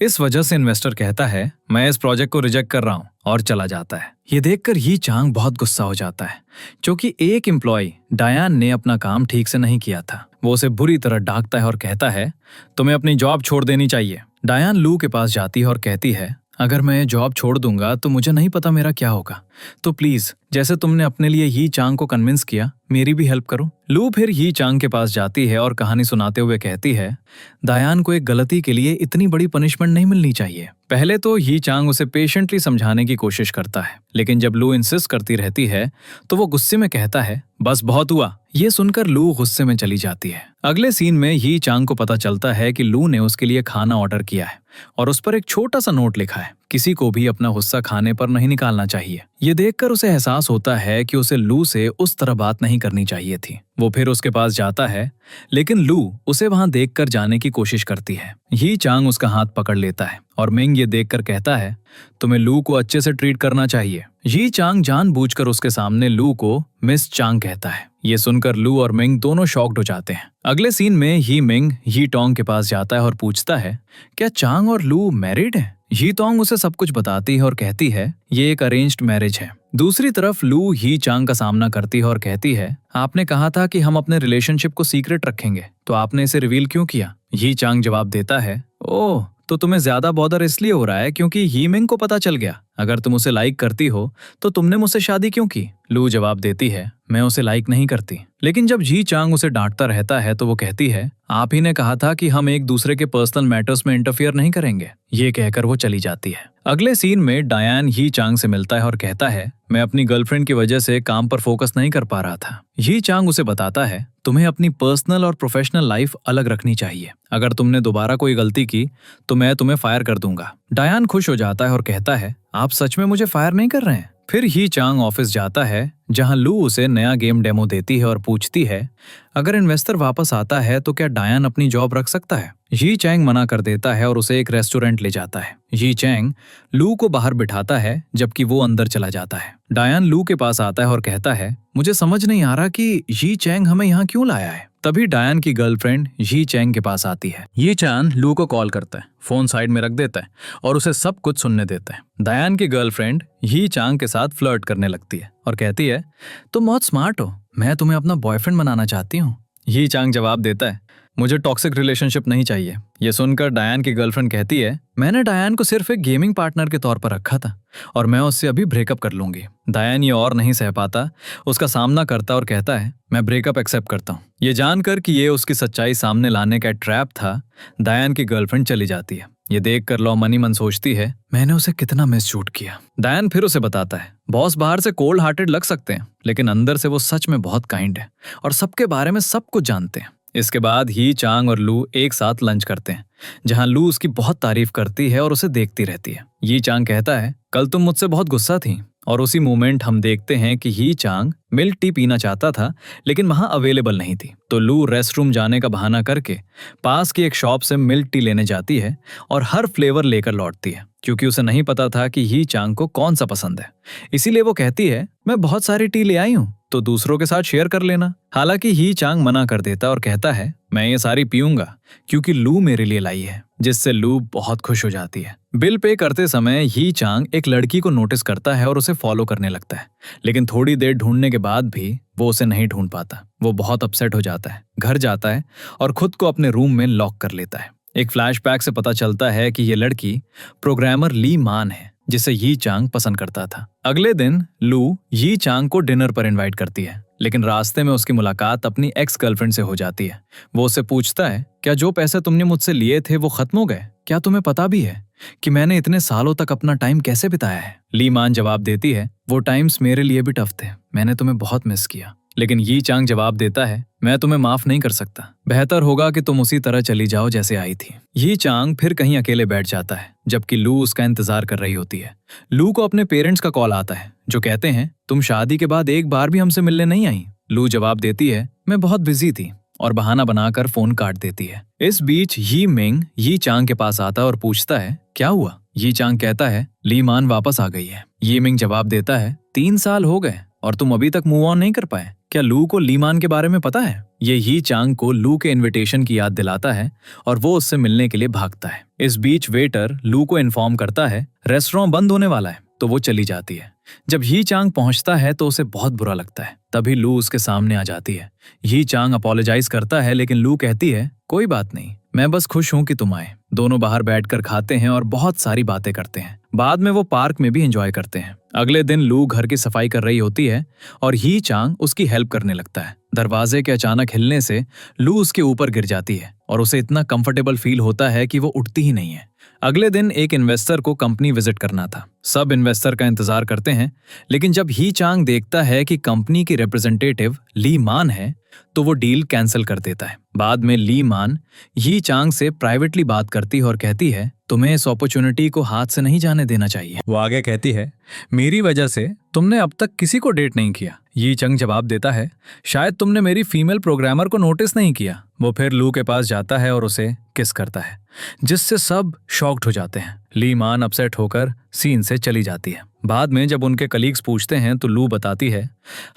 इस वजह से इन्वेस्टर कहता है, मैं इस प्रोजेक्ट को रिजेक्ट कर रहा हूँ, और चला जाता है। ये देखकर यी चांग बहुत गुस्सा हो जाता है, क्योंकि एक एम्प्लॉय डायान ने अपना काम ठीक से नहीं किया था। वो उसे बुरी तरह डांटता है और कहता है, तुम्हें अपनी जॉब छोड़ देनी चाहिए। डायान लू के पास जाती है और कहती है, अगर मैं जॉब छोड़ दूंगा तो मुझे नहीं पता मेरा क्या होगा, तो प्लीज जैसे तुमने अपने लिए यी चांग को कन्विंस किया, मेरी भी हेल्प करो। लू फिर यी चांग के पास जाती है और कहानी सुनाते हुए कहती है, डायान को एक गलती के लिए इतनी बड़ी पनिशमेंट नहीं मिलनी चाहिए। पहले तो यी चांग उसे पेशेंटली समझाने की कोशिश करता है, लेकिन जब लू इंसिस्ट करती रहती है तो वो गुस्से में कहता है, बस बहुत हुआ। ये सुनकर लू गुस्से में चली जाती है। अगले सीन में यी चांग को पता चलता है कि लू ने उसके लिए खाना ऑर्डर किया है और उस पर एक छोटा सा नोट लिखा है, किसी को भी अपना गुस्सा खाने पर नहीं निकालना चाहिए। ये देखकर उसे एहसास होता है कि उसे लू से उस तरह बात नहीं करनी चाहिए थी। वो फिर उसके पास जाता है, लेकिन लू उसे वहां देखकर जाने की कोशिश करती है। यी चांग उसका हाथ पकड़ लेता है और मिंग ये देखकर कहता है, तुम्हें लू को अच्छे से ट्रीट करना चाहिए। यी चांग जानबूझकर उसके सामने लू को मिस चांग कहता है। ये सुनकर लू और मिंग दोनों शॉक्ड हो जाते हैं। अगले सीन में ही मिंग ही टोंग के पास जाता है और पूछता है, क्या चांग और लू मैरिड हैं? ही टोंग उसे सब कुछ बताती है और कहती है, ये एक अरेंज्ड मैरिज है। दूसरी तरफ लू ही चांग का सामना करती है और कहती है, आपने कहा था कि हम अपने रिलेशनशिप को सीक्रेट रखेंगे, तो आपने इसे रिवील क्यों किया? ही चांग जवाब देता है, ओह तो तुम्हें ज्यादा बॉदर इसलिए हो रहा है क्योंकि ही मिंग को पता चल गया। अगर तुम उसे लाइक करती हो तो तुमने मुझसे शादी क्यों की? लू जवाब देती है, मैं उसे लाइक नहीं करती। लेकिन जब जी चांग उसे डांटता रहता है तो वो कहती है, आप ही ने कहा था कि हम एक दूसरे के पर्सनल मैटर्स में इंटरफियर नहीं करेंगे। ये कहकर वो चली जाती है। अगले सीन में डायान ही चांग से मिलता है और कहता है, मैं अपनी गर्लफ्रेंड की वजह से काम पर फोकस नहीं कर पा रहा था। ही चांग उसे बताता है, तुम्हें अपनी पर्सनल और प्रोफेशनल लाइफ अलग रखनी चाहिए। अगर तुमने दोबारा कोई गलती की तो मैं तुम्हें फायर कर दूंगा। डायान खुश हो जाता है और कहता है, आप सच में मुझे फायर नहीं कर रहे हैं? फिर ही चांग ऑफिस जाता है, जहां लू उसे नया गेम डेमो देती है और पूछती है, अगर इन्वेस्टर वापस आता है तो क्या डायान अपनी जॉब रख सकता है? यी चैंग मना कर देता है और उसे एक रेस्टोरेंट ले जाता है। यी चैंग लू को बाहर बिठाता है जबकि वो अंदर चला जाता है। डायान लू के पास आता है और कहता है, मुझे समझ नहीं आ रहा कि यी चैंग हमें यहाँ क्यों लाया है। तभी डायान की गर्लफ्रेंड यी चैंग के पास आती है। ये चांग लू को कॉल करता है, फोन साइड में रख देता है और उसे सब कुछ सुनने देता है। डायान की गर्लफ्रेंड यी चांग के साथ फ्लर्ट करने लगती है और कहती है, तुम बहुत स्मार्ट हो, मैं तुम्हें अपना बॉयफ्रेंड बनाना चाहती हूँ। यी चांग जवाब देता है, मुझे टॉक्सिक रिलेशनशिप नहीं चाहिए। ये सुनकर डायान की गर्लफ्रेंड कहती है, मैंने डायान को सिर्फ एक गेमिंग पार्टनर के तौर पर रखा था और मैं उससे अभी ब्रेकअप कर लूंगी। डायान ये और नहीं सह पाता, उसका सामना करता और कहता है, मैं ब्रेकअप एक्सेप्ट करता हूँ। ये जानकर कि ये उसकी सच्चाई सामने लाने का ट्रैप था, डायान की गर्लफ्रेंड चली जाती है। ये देखकर लॉ मनी मन सोचती है, मैंने उसे कितना मिसशूट किया। डायान फिर उसे बताता है, बॉस बाहर से कोल्ड हार्टेड लग सकते हैं, लेकिन अंदर से वो सच में बहुत काइंड है और सबके बारे में सब कुछ जानते हैं। इसके बाद ही चांग और लू एक साथ लंच करते हैं, जहां लू उसकी बहुत तारीफ करती है और उसे देखती रहती है। यी चांग कहता है, कल तुम मुझसे बहुत गुस्सा थी, और उसी मोमेंट हम देखते हैं कि ही चांग मिल्क टी पीना चाहता था लेकिन वहां अवेलेबल नहीं थी। तो लू रेस्ट रूम जाने का बहाना करके पास की एक शॉप से मिल्क टी लेने जाती है और हर फ्लेवर लेकर लौटती है, क्योंकि उसे नहीं पता था कि ही चांग को कौन सा पसंद है। इसीलिए वो कहती है, मैं बहुत सारी टी ले आई हूँ, तो दूसरों के साथ शेयर कर लेना। हालांकि ही चांग मना कर देता और कहता है, मैं ये सारी पीऊंगा क्योंकि लू मेरे लिए लाई है, जिससे लू बहुत खुश हो जाती है। बिल पे करते समय ही चांग एक लड़की को नोटिस करता है और उसे फॉलो करने लगता है, लेकिन थोड़ी देर ढूंढने के बाद भी वो उसे नहीं ढूंढ पाता। वो बहुत अपसेट हो जाता है, घर जाता है और खुद को अपने रूम में लॉक कर लेता है। एक फ्लैशबैक से पता चलता है कि ये लड़की प्रोग्रामर ली मान है, जिसे यी चांग पसंद करता था। अगले दिन लू यी चांग को डिनर पर इनवाइट करती है, लेकिन रास्ते में उसकी मुलाकात अपनी एक्स गर्लफ्रेंड से हो जाती है। वो उससे पूछता है, क्या जो पैसे तुमने मुझसे लिए थे वो खत्म हो गए? क्या तुम्हें पता भी है कि मैंने इतने सालों तक अपना टाइम कैसे बिताया है? ली मान जवाब देती है, वो टाइम्स मेरे लिए भी टफ थे, मैंने तुम्हें बहुत मिस किया। लेकिन यी चांग जवाब देता है, मैं तुम्हें माफ नहीं कर सकता, बेहतर होगा कि तुम उसी तरह चली जाओ जैसे आई थी। यी चांग फिर कहीं अकेले बैठ जाता है, जबकि लू उसका इंतजार कर रही होती है। लू को अपने पेरेंट्स का कॉल आता है, जो कहते हैं, तुम शादी के बाद एक बार भी हमसे मिलने नहीं आई। लू जवाब देती है, मैं बहुत बिजी थी, और बहाना बनाकर फोन काट देती है। इस बीच यी मिंग यी चांग के पास आता है और पूछता है, क्या हुआ? यी चांग कहता है, ली मान वापस आ गई है। यी मिंग जवाब देता है, 3 साल हो गए और तुम अभी तक मूव ऑन नहीं कर पाए। क्या लू को ली मान के बारे में पता है? ये यी चांग को लू के इनविटेशन की याद दिलाता है और वो उससे मिलने के लिए भागता है। इस बीच वेटर लू को इन्फॉर्म करता है, रेस्टोरेंट बंद होने वाला है, तो वो चली जाती है। जब यी चांग पहुंचता है तो उसे बहुत बुरा लगता है। तभी लू उसके सामने आ जाती है। यी चांग अपोलोजाइज करता है, लेकिन लू कहती है, कोई बात नहीं, मैं बस खुश हूं कि तुम आए। दोनों बाहर बैठकर खाते हैं और बहुत सारी बातें करते हैं। बाद में वो पार्क में भी एंजॉय करते हैं। अगले दिन लू घर की सफाई कर रही होती है और यी चांग उसकी हेल्प करने लगता है। दरवाजे के अचानक हिलने से लू उसके ऊपर गिर जाती है और उसे इतना कंफर्टेबल फील होता है कि वो उठती ही नहीं है। अगले दिन एक इन्वेस्टर को कंपनी विजिट करना था। सब इन्वेस्टर का इंतजार करते हैं, लेकिन जब यी चांग देखता है कि कंपनी की रिप्रेजेंटेटिव ली मान है, तो वो डील कैंसिल कर देता है। बाद में ली मान यी चांग से प्राइवेटली बात करती है और कहती है, तुम्हें इस अपॉर्चुनिटी को हाथ से नहीं जाने देना चाहिए। वो आगे कहती है, मेरी वजह से तुमने अब तक किसी को डेट नहीं किया। यी चंग जवाब देता है, शायद तुमने मेरी फीमेल प्रोग्रामर को नोटिस नहीं किया। वो फिर लू के पास जाता है और उसे किस करता है, जिससे सब शॉक्ड हो जाते हैं। ली मान अपसेट होकर सीन से चली जाती है। बाद में जब उनके कलीग्स पूछते हैं तो लू बताती है,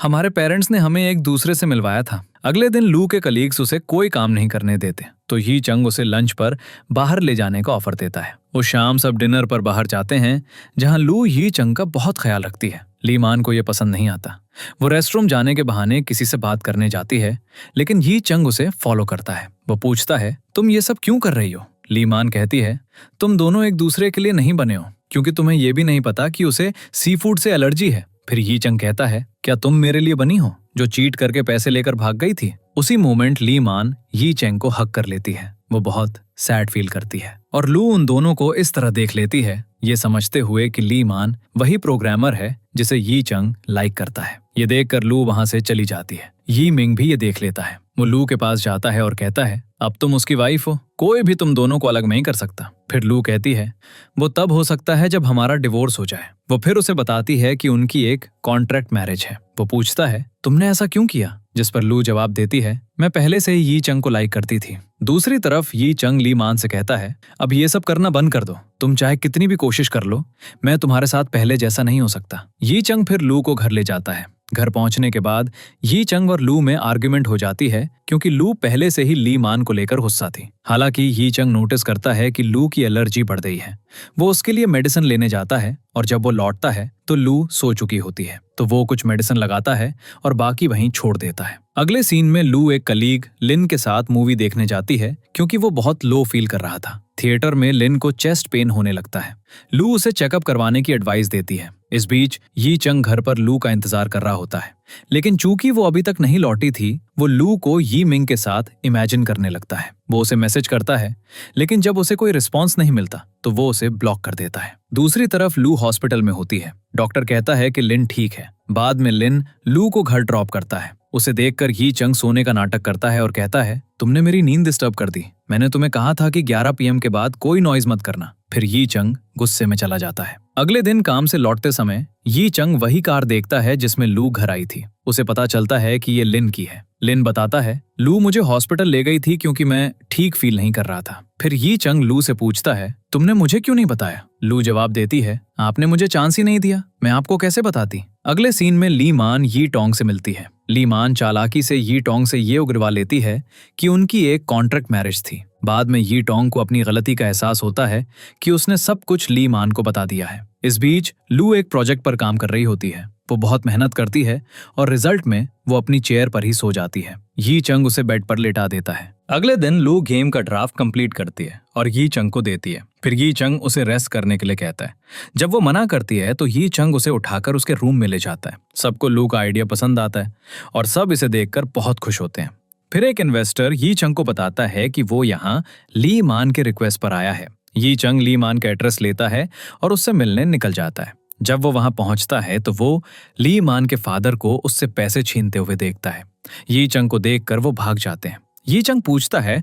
हमारे पेरेंट्स ने हमें एक दूसरे से मिलवाया था। अगले दिन लू के कलीग्स उसे कोई काम नहीं करने देते, तो यी चंग उसे लंच पर बाहर ले जाने का ऑफर देता है। वो शाम सब डिनर पर बाहर जाते हैं, जहां लू यी चंग का बहुत ख्याल रखती है। ली मान को ये पसंद नहीं आता। वो रेस्टरूम जाने के बहाने किसी से बात करने जाती है, लेकिन यी चंग उसे फॉलो करता है। वो पूछता है, तुम ये सब क्यों कर रही हो? ली मान कहती है, तुम दोनों एक दूसरे के लिए नहीं बने हो, क्योंकि तुम्हें ये भी नहीं पता कि उसे सी फूड से एलर्जी है। फिर यी चंग कहता है, क्या तुम मेरे लिए बनी हो, जो चीट करके पैसे लेकर भाग गई थी? उसी मोमेंट ली मान यी चंग को हक कर लेती है। वो बहुत सैड फील करती है और लू उन दोनों को इस तरह देख लेती है, ये समझते हुए कि ली मान वही प्रोग्रामर है जिसे यी चंग लाइक करता है। ये देखकर लू वहां से चली जाती है। यी मिंग भी ये देख लेता है। वो लू के पास जाता है और कहता है, अब तुम उसकी वाइफ हो, कोई भी तुम दोनों को अलग नहीं कर सकता। फिर लू कहती है, वो तब हो सकता है जब हमारा डिवोर्स हो जाए। वो फिर उसे बताती है कि उनकी एक कॉन्ट्रैक्ट मैरिज है। वो पूछता है, तुमने ऐसा क्यों किया? जिस पर लू जवाब देती है, मैं पहले से ही यी चंग को लाइक करती थी। दूसरी तरफ यी चंग ली मान से कहता है, अब ये सब करना बंद कर दो, तुम चाहे कितनी भी कोशिश कर लो, मैं तुम्हारे साथ पहले जैसा नहीं हो सकता। यी चंग फिर लू को घर ले जाता है। घर पहुंचने के बाद यी चंग और लू में आर्ग्यूमेंट हो जाती है, क्योंकि लू पहले से ही ली मान को लेकर गुस्सा थी। हालांकि यी चंग नोटिस करता है कि लू की एलर्जी बढ़ गई है। वो उसके लिए मेडिसिन लेने जाता है और जब वो लौटता है तो लू सो चुकी होती है, तो वो कुछ मेडिसिन लगाता है और बाकी वहीं छोड़ देता है। अगले सीन में लू एक कलीग लिन के साथ मूवी देखने जाती है, क्योंकि वो बहुत लो फील कर रहा था। थिएटर में लिन को चेस्ट पेन होने लगता है। लू उसे चेकअप करवाने की एडवाइस देती है। इस बीच यी चंग घर पर लू का इंतजार कर रहा होता है, लेकिन चूंकि वो अभी तक नहीं लौटी थी, वो लू को यी मिंग के साथ इमेजिन करने लगता है। वो उसे मैसेज करता है, लेकिन जब उसे कोई रिस्पॉन्स नहीं मिलता तो वो उसे ब्लॉक कर देता है। दूसरी तरफ लू हॉस्पिटल में होती है। डॉक्टर कहता है कि लिन ठीक है। बाद में लिन लू को घर ड्रॉप करता है। उसे देखकर यी चंग सोने का नाटक करता है और कहता है, तुमने मेरी नींद डिस्टर्ब कर दी, मैंने तुम्हें कहा था कि 11 PM के बाद कोई नॉइज मत करना। फिर यी चंग गुस्से में चला जाता है। अगले दिन काम से लौटते समय यी चंग वही कार देखता है जिसमें लू घर आई थी। उसे पता चलता है कि ये लिन की है। लिन बताता है, लू मुझे हॉस्पिटल ले गई थी क्योंकि मैं ठीक फील नहीं कर रहा था। फिर यी चंग लू से पूछता है, तुमने मुझे क्यों नहीं बताया? लू जवाब देती है, आपने मुझे चांस ही नहीं दिया, मैं आपको कैसे बताती। अगले सीन में ली मान यी टोंग से मिलती है। ली मान चालाकी से यी टोंग से ये उगरवा लेती है कि उनकी एक कॉन्ट्रैक्ट मैरिज थी। बाद में यी टोंग को अपनी गलती का एहसास होता है कि उसने सब कुछ ली मान को बता दिया है। इस बीच लू एक प्रोजेक्ट पर काम कर रही होती है। वो बहुत मेहनत करती है और रिजल्ट में वो अपनी चेयर पर ही सो जाती है। यी चंग उसे बेड पर लेटा देता है। अगले दिन लू गेम का ड्राफ्ट कंप्लीट करती है और यी चंग को देती है। फिर यी चंग उसे रेस्ट करने के लिए कहता है। जब वो मना करती है तो यी चंग उसे उठाकर उसके रूम में ले जाता है। सबको लू का आइडिया पसंद आता है और सब इसे देखकर बहुत खुश होते हैं। फिर एक इन्वेस्टर यी चंग को बताता है कि वो यहाँ ली मान के रिक्वेस्ट पर आया है। यी चंग ली मान का एड्रेस लेता है और उससे मिलने निकल जाता है। जब वो वहां पहुंचता है तो वो ली मान के फादर को उससे पैसे छीनते हुए देखता है। यी चंग को देखकर वो भाग जाते हैं। यी चंग पूछता है,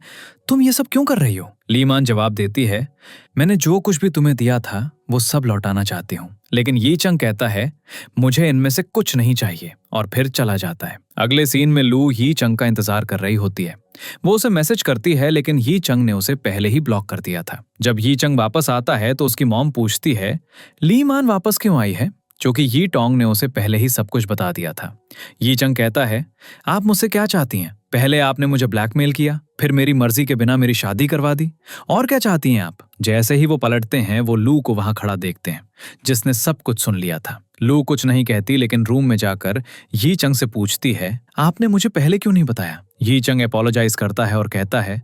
तुम ये सब क्यों कर रही हो? ली मान जवाब देती है, मैंने जो कुछ भी तुम्हें दिया था वो सब लौटाना चाहती हूँ। लेकिन यी चंग कहता है, मुझे इनमें से कुछ नहीं चाहिए, और फिर चला जाता है। अगले सीन में लू यी चंग का इंतजार कर रही होती है। वो उसे मैसेज करती है, लेकिन यी चंग ने उसे पहले ही ब्लॉक कर दिया था। जब यी चंग वापस आता है तो उसकी मॉम पूछती है, ली मान वापस क्यों आई है? क्योंकि यी टोंग ने उसे पहले ही सब कुछ बता दिया था। यी चंग कहता है, आप मुझसे क्या चाहती हैं? पहले आपने मुझे ब्लैकमेल किया, फिर मेरी मर्जी के बिना मेरी शादी करवा दी, और क्या चाहती हैं आप? जैसे ही वो पलटते हैं वो लू को वहां खड़ा देखते हैं, जिसने सब कुछ सुन लिया था। लू कुछ नहीं कहती, लेकिन रूम में जाकर यी चंग से पूछती है, आपने मुझे पहले क्यों नहीं बताया? यी चंग अपोलोजाइज करता है और कहता है,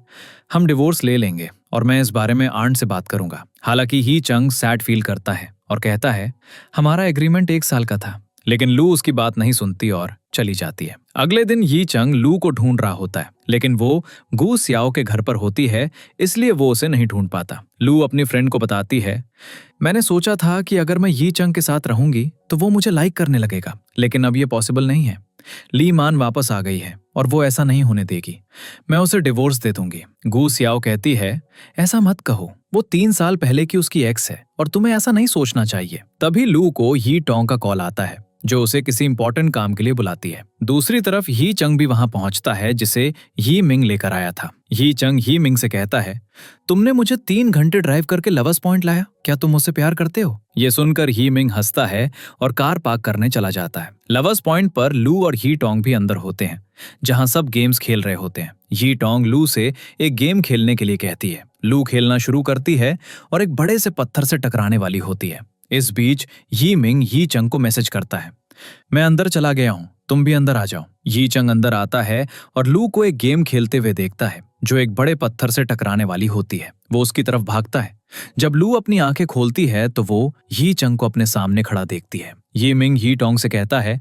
हम डिवोर्स ले लेंगे और मैं इस बारे में आंट से बात करूंगा। हालांकि यी चंग सैड फील करता है और कहता है, हमारा एग्रीमेंट 1 साल का था। लेकिन लू उसकी बात नहीं सुनती और चली जाती है। अगले दिन यी चंग लू को ढूंढ रहा होता है, लेकिन वो गू सियाओ के घर पर होती है, इसलिए वो उसे नहीं ढूंढ पाता। लू अपनी फ्रेंड को बताती है, मैंने सोचा था कि अगर मैं यी चंग के साथ रहूंगी तो वो मुझे लाइक करने लगेगा, लेकिन अब ये पॉसिबल नहीं है। ली मान वापस आ गई है और वो ऐसा नहीं होने देगी। मैं उसे डिवोर्स दे दूंगी। गू सियाओ कहती है, ऐसा मत कहो, वो 3 साल पहले की उसकी एक्स है और तुम्हें ऐसा नहीं सोचना चाहिए। तभी लू को यी टोंग का कॉल आता है, जो उसे किसी इंपॉर्टेंट काम के लिए बुलाती है। दूसरी तरफ यी चंग भी वहां पहुंचता है, जिसे यी मिंग लेकर आया था। यी चंग यी मिंग से कहता है, तुमने मुझे 3 घंटे ड्राइव करके लवर्स पॉइंट लाया, क्या तुम मुझसे प्यार करते हो? ये सुनकर यी मिंग हंसता है और कार पार्क करने चला जाता है। लवर्स पॉइंट पर लू और यी टोंग भी अंदर होते हैं, जहां सब गेम्स खेल रहे होते हैं। यी टोंग लू से एक गेम खेलने के लिए कहती है। लू खेलना शुरू करती है और एक बड़े से पत्थर से टकराने वाली होती है। इस बीच यी मिंग यी चंग को मैसेज करता है, मैं अंदर चला गया हूं, तुम भी अंदर आ जाओ। यी चंग अंदर आता है और लू को एक गेम खेलते हुए देखता है, जो एक बड़े पत्थर से टकराने वाली होती है। वो उसकी तरफ भागता है। जब लू अपनी आंखें खोलती है तो वो यी चंग को अपने सामने खड़ा देखती है। यी मिंग यी टोंग से कहता है,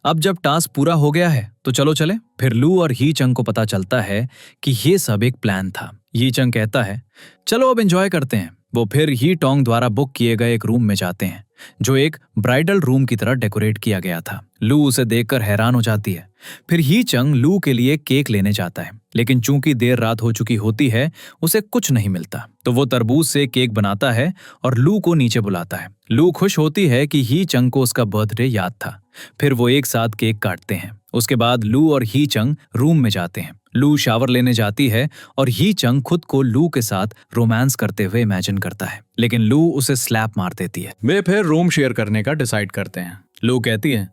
अब जब टास्क पूरा हो गया है तो चलो चले। फिर लू और यी चंग को पता चलता है कि ये सब एक प्लान था। यी चंग कहता है, चलो अब एंजॉय करते हैं। वो फिर यी टोंग द्वारा बुक किए गए एक रूम में जाते हैं, जो एक ब्राइडल रूम की तरह डेकोरेट किया गया था। लू उसे देखकर हैरान हो जाती है। फिर यी चंग लू के लिए केक लेने जाता है, लेकिन चूंकि देर रात हो चुकी होती है उसे कुछ नहीं मिलता, तो वो तरबूज से केक बनाता है और लू को नीचे बुलाता है। लू खुश होती है कि यी चंग को उसका बर्थडे याद था। फिर वो एक साथ केक काटते हैं। उसके बाद लू और यी चंग रूम में जाते हैं। लू शावर लेने जाती है और यी चंग खुद को लू के साथ रोमांस करते हुए इमेजिन करता है, लेकिन लू उसे स्लैप मार देती है। वे फिर रूम शेयर करने का डिसाइड करते हैं। लू कहती है,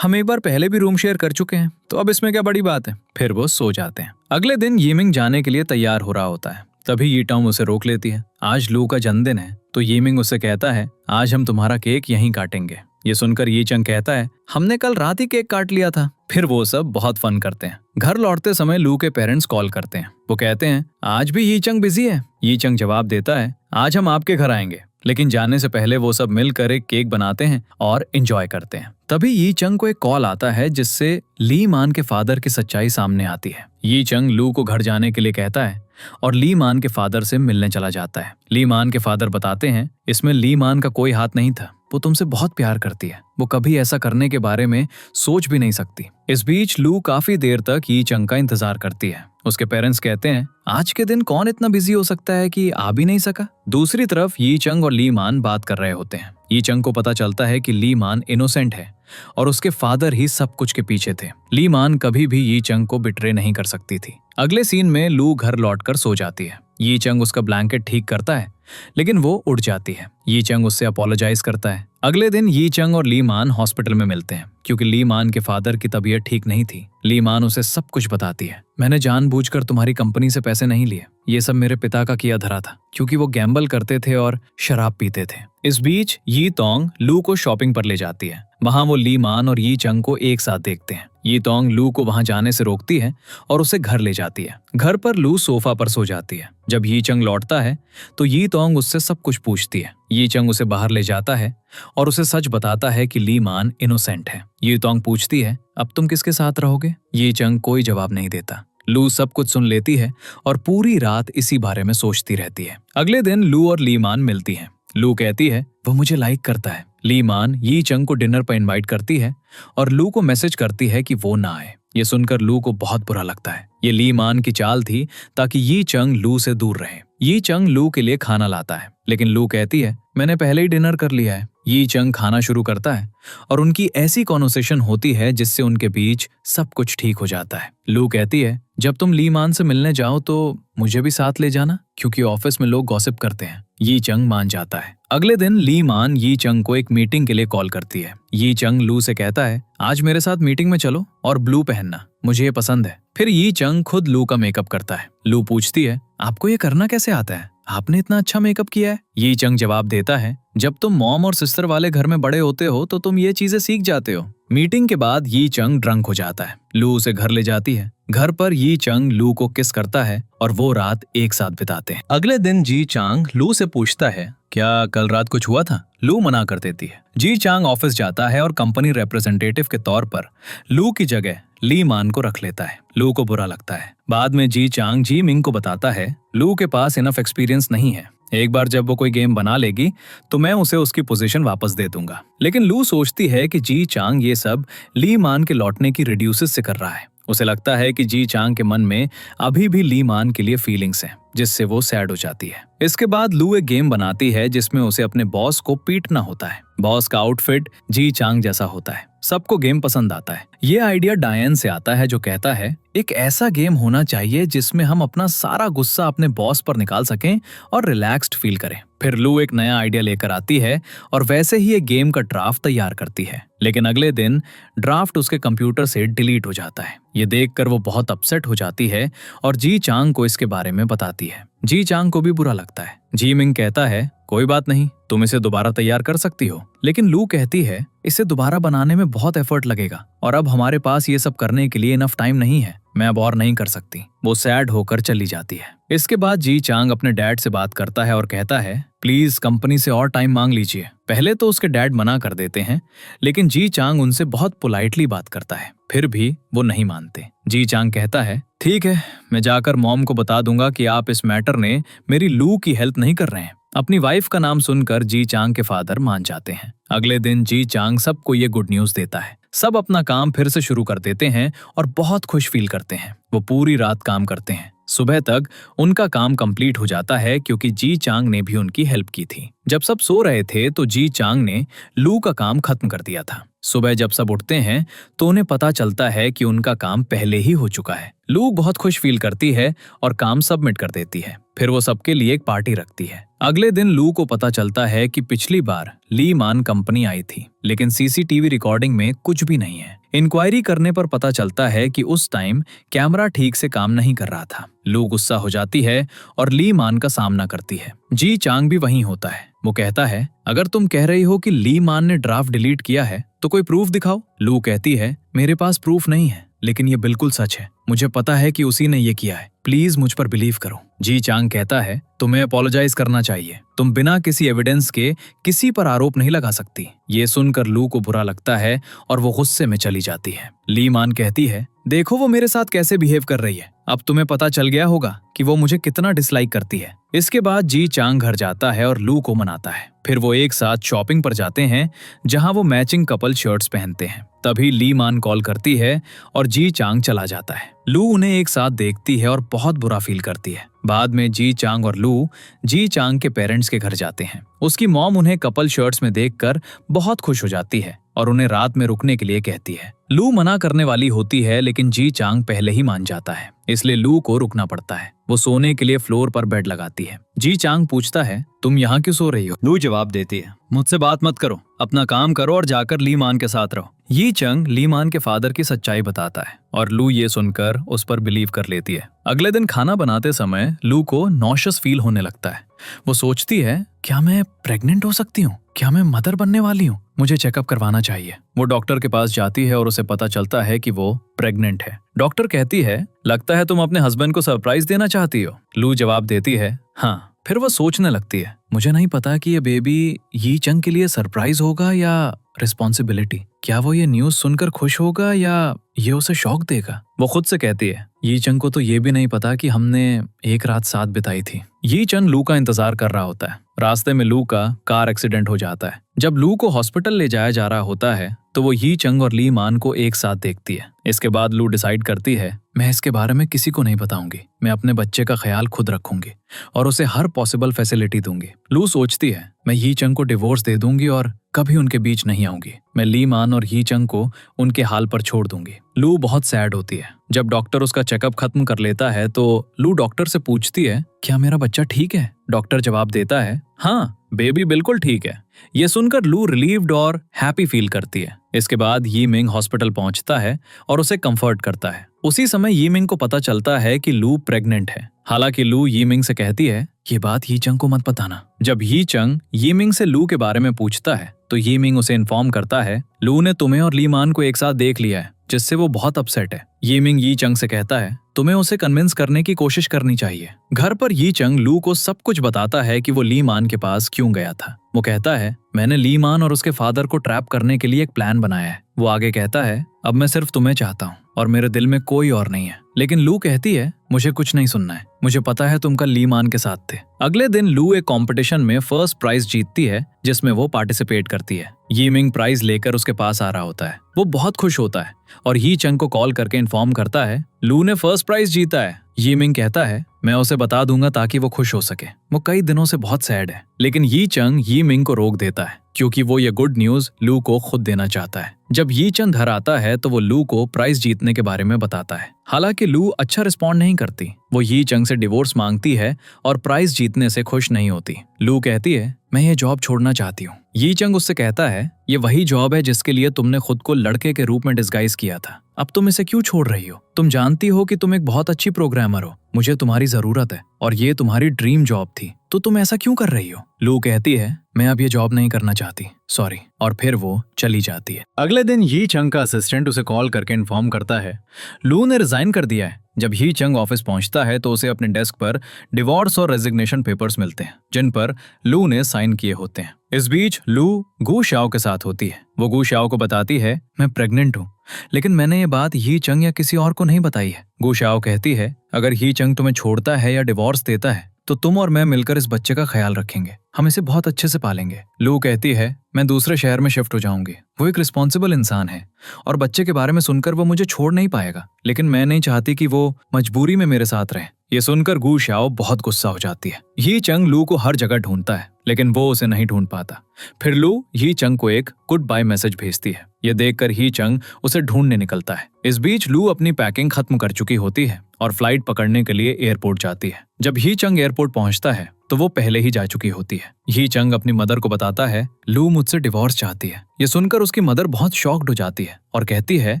हम एक बार पहले भी रूम शेयर कर चुके हैं, तो अब इसमें क्या बड़ी बात है। फिर वो सो जाते हैं। अगले दिन यीमिंग जाने के लिए तैयार हो रहा होता है, तभी यी टोंग उसे रोक लेती है। आज लू का जन्मदिन है, तो यीमिंग उससे कहता है, आज हम तुम्हारा केक यहीं काटेंगे। ये सुनकर यी चंग कहता है, हमने कल रात ही केक काट लिया था। फिर वो सब बहुत फन करते हैं। घर लौटते समय लू के पेरेंट्स कॉल करते हैं। वो कहते हैं, आज भी यी चंग बिजी है? यी चंग जवाब देता है, आज हम आपके घर आएंगे। लेकिन जाने से पहले वो सब मिलकर एक केक बनाते हैं और एंजॉय करते हैं। तभी यी चंग को एक कॉल आता है, जिससे ली मान के फादर की सच्चाई सामने आती है। यी चंग लू को घर जाने के लिए कहता है और ली मान के फादर से मिलने चला जाता है। ली मान के फादर बताते हैं, इसमें ली मान का कोई हाथ नहीं था, वो तुमसे बहुत प्यार करती है, वो कभी ऐसा करने के बारे में सोच भी नहीं सकती। इस बीच लू काफी देर तक यी चंग का इंतजार करती है। उसके पेरेंट्स कहते हैं, आज के दिन कौन इतना बिजी हो सकता है कि आ भी नहीं सका। दूसरी तरफ यी चंग और ली मान बात कर रहे होते हैं। यी चंग को पता चलता है कि ली मान इनोसेंट है और उसके फादर ही सब कुछ के पीछे थे। ली मान कभी भी यी चंग को बिट्रे नहीं कर सकती थी। अगले सीन में लू घर लौटकर सो जाती है। यी चंग उसका ब्लैंकेट ठीक करता है, लेकिन वो उड़ जाती है। यी चंग उससे अपोलोजाइज करता है। अगले दिन यी चंग और ली मान हॉस्पिटल में मिलते हैं, क्योंकि ली मान के फादर की तबीयत ठीक नहीं थी। ली मान उसे सब कुछ बताती है। मैंने जानबूझकर तुम्हारी कंपनी से पैसे नहीं लिए, ये सब मेरे पिता का किया धरा था, क्योंकि वो गैम्बल करते थे और शराब पीते थे। इस बीच यी टोंग लू को शॉपिंग पर ले जाती है। वहां वो ली मान और यी चंग को एक साथ देखते हैं। यी टोंग लू को वहां जाने से रोकती है और उसे घर ले जाती है। घर पर लू सोफा पर सो जाती है। जब यी चंग लौटता है तो यी टोंग उससे सब कुछ पूछती है। यी चंग उसे बाहर ले जाता है और उसे सच बताता है कि ली मान इनोसेंट है। यी टोंग पूछती है, अब तुम किसके साथ रहोगे? यी चंग कोई जवाब नहीं देता। लू सब कुछ सुन लेती है और पूरी रात इसी बारे में सोचती रहती है। अगले दिन लू और लीमान मिलती हैं। लू कहती है वो मुझे लाइक करता है। लीमान यी चंग को डिनर पर इनवाइट करती है और लू को मैसेज करती है कि वो ना आए। ये सुनकर लू को बहुत बुरा लगता है। ये लीमान की चाल थी ताकि यी चंग लू से दूर रहे। यी चंग लू के लिए खाना लाता है, लेकिन लू कहती है मैंने पहले ही डिनर कर लिया है। यी चंग खाना शुरू करता है और उनकी ऐसी कॉन्वर्सेशन होती है जिससे उनके बीच सब कुछ ठीक हो जाता है। लू कहती है जब तुम लीमान से मिलने जाओ तो मुझे भी साथ ले जाना, क्योंकि ऑफिस में लोग गॉसिप करते हैं। यी चंग मान जाता है। अगले दिन लीमान यी चंग को एक मीटिंग के लिए कॉल करती है। यी चंग लू से कहता है आज मेरे साथ मीटिंग में चलो और ब्लू पहनना, मुझे ये पसंद है। फिर यी चंग खुद लू का मेकअप करता है। लू पूछती है आपको ये करना कैसे आता है, आपने इतना अच्छा मेकअप किया है। यी चंग जवाब देता है जब तुम मॉम और सिस्टर वाले घर में बड़े होते हो तो तुम ये चीजें सीख जाते हो। मीटिंग के बाद यी चंग ड्रंक हो जाता है। लू उसे घर ले जाती है। घर पर यी चंग लू को किस करता है और वो रात एक साथ बिताते हैं। अगले दिन जी चांग लू से पूछता है क्या कल रात कुछ हुआ था। लू मना कर देती है। जी चांग ऑफिस जाता है और कंपनी रिप्रेजेंटेटिव के तौर पर लू की जगह ली मान को रख लेता है। लू को बुरा लगता है। बाद में जी चांग जी मिंग को बताता है लू के पास इनफ एक्सपीरियंस नहीं है, एक बार जब वो कोई गेम बना लेगी तो मैं उसे उसकी पोजीशन वापस दे दूंगा। लेकिन लू सोचती है कि जी चांग ये सब ली मान के लौटने की रिड्यूसेस से कर रहा है। उसे लगता है कि जी चांग के मन में अभी भी ली मान के लिए फीलिंग्स हैं, जिससे वो सैड हो जाती है। इसके बाद लू एक गेम बनाती है जिसमें उसे अपने बॉस को पीटना होता है। बॉस का आउटफिट जी चांग जैसा होता है। सबको गेम पसंद आता है। ये आइडिया डायन से आता है जो कहता है एक ऐसा गेम होना चाहिए जिसमें हम अपना सारा गुस्सा अपने बॉस पर निकाल सकें और रिलैक्स्ड फील करें। फिर लू एक नया आइडिया लेकर आती है और वैसे ही एक गेम का ड्राफ्ट तैयार करती है, लेकिन अगले दिन ड्राफ्ट उसके कंप्यूटर से डिलीट हो जाता है। ये देखकर वो बहुत अपसेट हो जाती है और जी चांग को इसके बारे में बताती है। जी चांग को भी बुरा लगता है। जी मिंग कहता है कोई बात नहीं, तुम इसे दोबारा तैयार कर सकती हो। लेकिन लू कहती है इसे दोबारा बनाने में बहुत एफर्ट लगेगा और अब हमारे पास ये सब करने के लिए इनफ टाइम नहीं है, मैं अब और नहीं कर सकती। वो सैड होकर चली जाती है। इसके बाद जी चांग अपने डैड से बात करता है और कहता है प्लीज कंपनी से और टाइम मांग लीजिए। पहले तो उसके डैड मना कर देते हैं, लेकिन जी चांग उनसे बहुत पोलाइटली बात करता है, फिर भी वो नहीं मानते। जी चांग कहता है ठीक है, मैं जाकर मॉम को बता दूंगा कि आप इस मैटर ने मेरी लू की हेल्प नहीं कर रहे हैं। अपनी वाइफ का नाम सुनकर जी चांग के फादर मान जाते हैं। अगले दिन जी चांग सबको ये गुड न्यूज देता है। सब अपना काम फिर से शुरू कर देते हैं और बहुत खुश फील करते हैं। वो पूरी रात काम करते हैं। सुबह तक उनका काम कंप्लीट हो जाता है क्योंकि जी चांग ने भी उनकी हेल्प की थी। जब सब सो रहे थे तो जी चांग ने लू का काम खत्म कर दिया था। सुबह जब सब उठते हैं तो उन्हें पता चलता है कि उनका काम पहले ही हो चुका है। लू बहुत खुश फील करती है और काम सबमिट कर देती है। फिर वो सबके लिए एक पार्टी रखती है। अगले दिन लू को पता चलता है कि पिछली बार ली मान कंपनी आई थी, लेकिन सीसीटीवी रिकॉर्डिंग में कुछ भी नहीं है। इंक्वायरी करने पर पता चलता है कि उस टाइम कैमरा ठीक से काम नहीं कर रहा था। लू गुस्सा हो जाती है और ली मान का सामना करती है। जी चांग भी वहीं होता है। वो कहता है अगर तुम कह रही हो कि ली मान ने ड्राफ्ट डिलीट किया है तो कोई प्रूफ दिखाओ। लू कहती है मेरे पास प्रूफ नहीं है, लेकिन ये बिल्कुल सच है। मुझे पता है कि उसी ने ये किया है, प्लीज मुझ पर बिलीव करो। जी चांग कहता है तुम्हें अपोलोजाइज करना चाहिए, तुम बिना किसी एविडेंस के किसी पर आरोप नहीं लगा सकती। ये सुनकर लू को बुरा लगता है और वो गुस्से में चली जाती है। ली मान कहती है देखो वो मेरे साथ कैसे बिहेव कर रही है, अब तुम्हें पता चल गया होगा कि वो मुझे कितना डिसलाइक करती है। इसके बाद जी चांग घर जाता है और लू को मनाता है। फिर वो एक साथ शॉपिंग पर जाते हैं जहां वो मैचिंग कपल शर्ट्स पहनते हैं। तभी ली मान कॉल करती है और जी चांग चला जाता है। लू उन्हें एक साथ देखती है और बहुत बुरा फील करती है। बाद में जी चांग और लू जी चांग के पेरेंट्स के घर जाते हैं। उसकी मॉम उन्हें कपल शर्ट्स में देखकर बहुत खुश हो जाती है और उन्हें रात में रुकने के लिए कहती है। लू मना करने वाली होती है, लेकिन जी चांग पहले ही मान जाता है, इसलिए लू को रुकना पड़ता है। वो सोने के लिए फ्लोर पर बेड लगाती है। जी चांग पूछता है तुम यहाँ क्यों सो रही हो। लू जवाब देती है मुझसे बात मत करो, अपना काम करो और जाकर ली मान के साथ रहो। यी चंग ली मान के फादर की सच्चाई बताता है और लू ये सुनकर उस पर बिलीव कर लेती है। अगले दिन खाना बनाते समय लू को नॉशियस फील होने लगता है। वो सोचती है क्या मैं प्रेग्नेंट हो सकती हूँ, क्या मैं मदर बनने वाली हूँ, मुझे चेकअप करवाना चाहिए। वो डॉक्टर के पास जाती है और उसे पता चलता है कि वो प्रेग्नेंट है। डॉक्टर कहती है लगता है तुम अपने हस्बैंड को सरप्राइज देना चाहती हो। लू जवाब देती है हाँ। फिर वो सोचने लगती है मुझे नहीं पता कि ये बेबी यी चंग के लिए सरप्राइज होगा या रिस्पॉन्सिबिलिटी। क्या वो ये न्यूज सुनकर खुश होगा या ये उसे शॉक देगा। वो खुद से कहती है यी चंग को तो ये भी नहीं पता कि हमने एक रात साथ बिताई थी। यी चंग लू का इंतजार कर रहा होता है। रास्ते में लू का कार एक्सीडेंट हो जाता है। जब लू को हॉस्पिटल ले जाया जा रहा होता है तो वो यी चंग और ली मान को एक साथ देखती है। इसके बाद लू डिसाइड करती है, मैं इसके बारे में किसी को नहीं बताऊंगी। मैं अपने बच्चे का ख्याल खुद रखूंगी और उसे हर पॉसिबल फैसिलिटी दूंगी। लू सोचती है, मैं यी चंग को डिवोर्स दे दूंगी और कभी उनके बीच नहीं आऊंगी। मैं ली मान और यी चंग को उनके हाल पर छोड़ दूंगी। लू बहुत सैड होती है। जब डॉक्टर उसका चेकअप खत्म कर लेता है तो लू डॉक्टर से पूछती है, क्या मेरा बच्चा ठीक है? डॉक्टर जवाब देता है, हाँ बेबी बिल्कुल ठीक है। ये सुनकर लू रिलीव्ड और हैप्पी फील करती है। इसके बाद यी मिंग हॉस्पिटल पहुंचता है और उसे कंफर्ट करता है। उसी समय यी मिंग को पता चलता है कि लू प्रेग्नेंट है। हालांकि लू यी मिंग से कहती है, ये बात यी चंग को मत बताना। जब यी चंग यी मिंग से लू के बारे में पूछता है तो यी मिंग उसे इन्फॉर्म करता है, लू ने तुम्हें और ली मान को एक साथ देख लिया है, जिससे वो बहुत अपसेट है। यी मिंग यी चंग से कहता है, तुम्हें उसे कन्विंस करने की कोशिश करनी चाहिए। घर पर यी चंग लू को सब कुछ बताता है कि वो ली मान के पास क्यों गया था। वो कहता है, मैंने ली मान और उसके फादर को ट्रैप करने के लिए एक प्लान बनाया है। वो आगे कहता है, अब मैं सिर्फ तुम्हें चाहता हूँ और मेरे दिल में कोई और नहीं है। लेकिन लू कहती है, मुझे कुछ नहीं सुनना है, मुझे पता है तुम कल ली मान के साथ थे। अगले दिन लू एक कंपटीशन में फर्स्ट प्राइज जीतती है जिसमें वो पार्टिसिपेट करती है। यी मिंग प्राइज लेकर उसके पास आ रहा होता है। वो बहुत खुश होता है और यी चंग को कॉल करके इन्फॉर्म करता है, लू ने फर्स्ट प्राइज जीता है। यी मिंग कहता है, मैं उसे बता दूंगा ताकि वो खुश हो सके। वो कई दिनों से बहुत सैड है। लेकिन यी चंग यी मिंग को रोक देता है क्योंकि वो ये गुड न्यूज लू को खुद देना चाहता है। जब यी चंग घर आता है तो वो लू को प्राइज जीतने के बारे में बताता है। हालांकि लू अच्छा रिस्पॉन्ड नहीं करती। वो यी चंग से डिवोर्स मांगती है और प्राइज जीतने से खुश नहीं होती। लू कहती है, मैं ये जॉब छोड़ना चाहती हूँ। यी चंग उससे कहता है, ये वही जॉब है जिसके लिए तुमने खुद को लड़के के रूप में डिस्गाइज किया था। अब तुम इसे क्यों छोड़ रही हो? तुम जानती हो कि तुम एक बहुत अच्छी प्रोग्रामर हो। मुझे तुम्हारी जरूरत है और ये तुम्हारी ड्रीम जॉब थी, तो तुम ऐसा क्यों कर रही हो? लू कहती है, मैं अब ये जॉब नहीं करना चाहती, सॉरी, और फिर वो चली जाती है। अगले दिन यी चंग का असिस्टेंट उसे कॉल करके इन्फॉर्म करता है, लू ने रिजाइन कर दिया है। जब यी चंग ऑफिस पहुंचता है तो उसे अपने डेस्क पर डिवोर्स और रेजिग्नेशन पेपर्स मिलते हैं जिन पर लू ने साइन किए होते हैं। इस बीच लू गू शाओ के साथ होती है। वो गू शाओ को बताती है, मैं प्रेग्नेंट हूँ, लेकिन मैंने ये बात यी चंग या किसी और को नहीं बताई है। गू शाओ कहती है, अगर यी चंग तुम्हें छोड़ता है या डिवोर्स देता है तो तुम और मैं मिलकर इस बच्चे का ख्याल रखेंगे, हम इसे बहुत अच्छे से पालेंगे। लू कहती है, मैं दूसरे शहर में शिफ्ट हो जाऊंगी। वो एक रिस्पॉन्सिबल इंसान है और बच्चे के बारे में सुनकर वो मुझे छोड़ नहीं पाएगा, लेकिन मैं नहीं चाहती कि वो मजबूरी में मेरे साथ रहे। ये सुनकर गू शाओ बहुत गुस्सा हो जाती है। यी चंग लू को हर जगह ढूंढता है लेकिन वो उसे नहीं ढूंढ पाता। फिर लू यी चंग को एक गुड बाय मैसेज भेजती है। ये देखकर यी चंग उसे ढूंढने निकलता है। इस बीच लू अपनी पैकिंग खत्म कर चुकी होती है और फ्लाइट पकड़ने के लिए एयरपोर्ट जाती है। जब यी चंग एयरपोर्ट पहुंचता है तो वो पहले ही जा चुकी होती है। यी चंग अपनी मदर को बताता है, लू मुझसे डिवोर्स चाहती है। ये सुनकर उसकी मदर बहुत शॉक्ड हो जाती है और कहती है,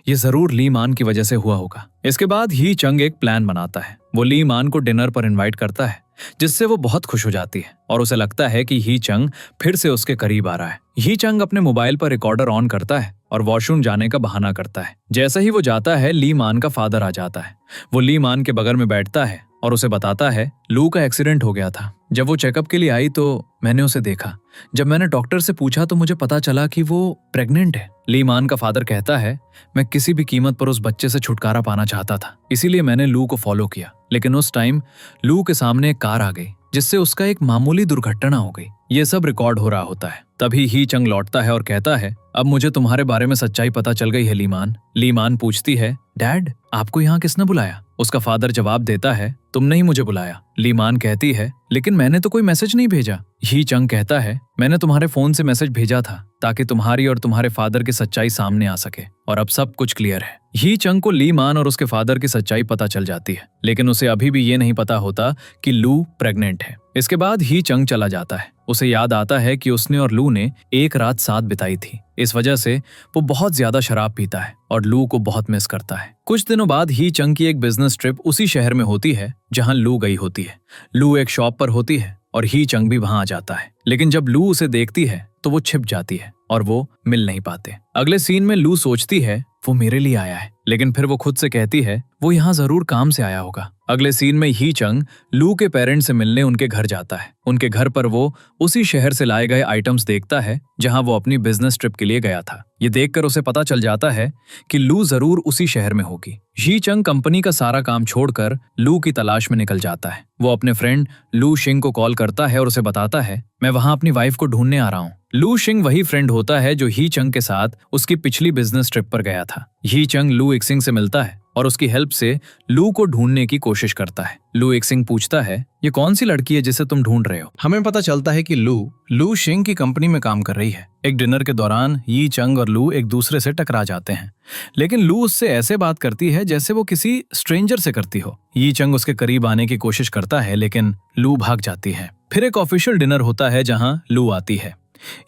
ये जरूर ली मान की वजह से हुआ होगा। इसके बाद यी चंग एक प्लान बनाता है। वो ली मान को डिनर पर इनवाइट करता है जिससे वो बहुत खुश हो जाती है और उसे लगता है कि यी चंग फिर से उसके करीब आ रहा है। यी चंग अपने मोबाइल पर रिकॉर्डर ऑन करता है और वॉशरूम जाने का बहाना करता है। जैसे ही वो जाता है ली मान का फादर आ जाता है। वो ली मान के बगल में बैठता है और उसे बताता है, लू का एक्सीडेंट हो गया था। जब वो चेकअप के लिए आई तो मैंने उसे देखा। जब मैंने डॉक्टर से पूछा तो मुझे पता चला कि वो प्रेग्नेंट है। ली मान का फादर कहता है, मैं किसी भी कीमत पर उस बच्चे से छुटकारा पाना चाहता था, इसीलिए मैंने लू को फॉलो किया। लेकिन उस टाइम लू के सामने एक कार आ गई जिससे उसका एक मामूली दुर्घटना हो गई। ये सब रिकॉर्ड हो रहा होता है। तभी ही चंग लौटता है और कहता है, अब मुझे तुम्हारे बारे में सच्चाई पता चल गई है लीमान। लीमान पूछती है, डैड आपको यहाँ किसने बुलाया? उसका फादर जवाब देता है, तुमने ही मुझे बुलाया। लीमान कहती है, लेकिन मैंने तो कोई मैसेज नहीं भेजा। ही चंग कहता है, मैंने तुम्हारे फोन से मैसेज भेजा था ताकि तुम्हारी और तुम्हारे फादर की सच्चाई सामने आ सके और अब सब कुछ क्लियर है। ही चंग को लीमान और उसके फादर की सच्चाई पता चल जाती है, लेकिन उसे अभी भी ये नहीं पता होता कि लू प्रेग्नेंट है। इसके बाद ही चंग चला जाता है। उसे याद आता है कि उसने और लू ने एक रात साथ बिताई थी। इस वजह से वो बहुत ज्यादा शराब पीता है और लू को बहुत मिस करता है। कुछ दिनों बाद ही चंग की एक बिजनेस ट्रिप उसी शहर में होती है जहां लू गई होती है। लू एक शॉप पर होती है और ही चंग भी वहां आ जाता है, लेकिन जब लू उसे देखती है तो वो छिप जाती है। और वो मिल नहीं पाते। अगले सीन में लू सोचती है वो मेरे लिए आया है, लेकिन फिर वो खुद से कहती है वो यहाँ जरूर काम से आया होगा। अगले सीन में ही चंग लू के पेरेंट्स से मिलने उनके घर जाता है। उनके घर पर वो उसी शहर से लाए गए आइटम्स देखता है जहां वो अपनी बिजनेस ट्रिप के लिए गया था। ये देखकर उसे पता चल जाता है कि लू जरूर उसी शहर में होगी। ही चंग कंपनी का सारा काम छोड़कर लू की तलाश में निकल जाता है। वो अपने फ्रेंड लू शिंग को कॉल करता है और उसे बताता है मैं वहां अपनी वाइफ को ढूंढने आ रहा हूँ। लू शिंग वही फ्रेंड होता है जो ही चंग के साथ उसकी पिछली बिजनेस ट्रिप पर गया था। ही चंग लू इक्सिंग से मिलता है और उसकी हेल्प से लू को ढूंढने की कोशिश करता है। लू इक्सिंग पूछता है ये कौन सी लड़की है जिसे तुम ढूंढ रहे हो। हमें पता चलता है कि लू शिंग की कंपनी में काम कर रही है। एक डिनर के दौरान यी चंग और लू एक दूसरे से टकरा जाते हैं, लेकिन लू उससे ऐसे बात करती है जैसे वो किसी स्ट्रेंजर से करती हो। यी चंग उसके करीब आने की कोशिश करता है, लेकिन लू भाग जाती है। फिर एक ऑफिशियल डिनर होता है जहां लू आती है।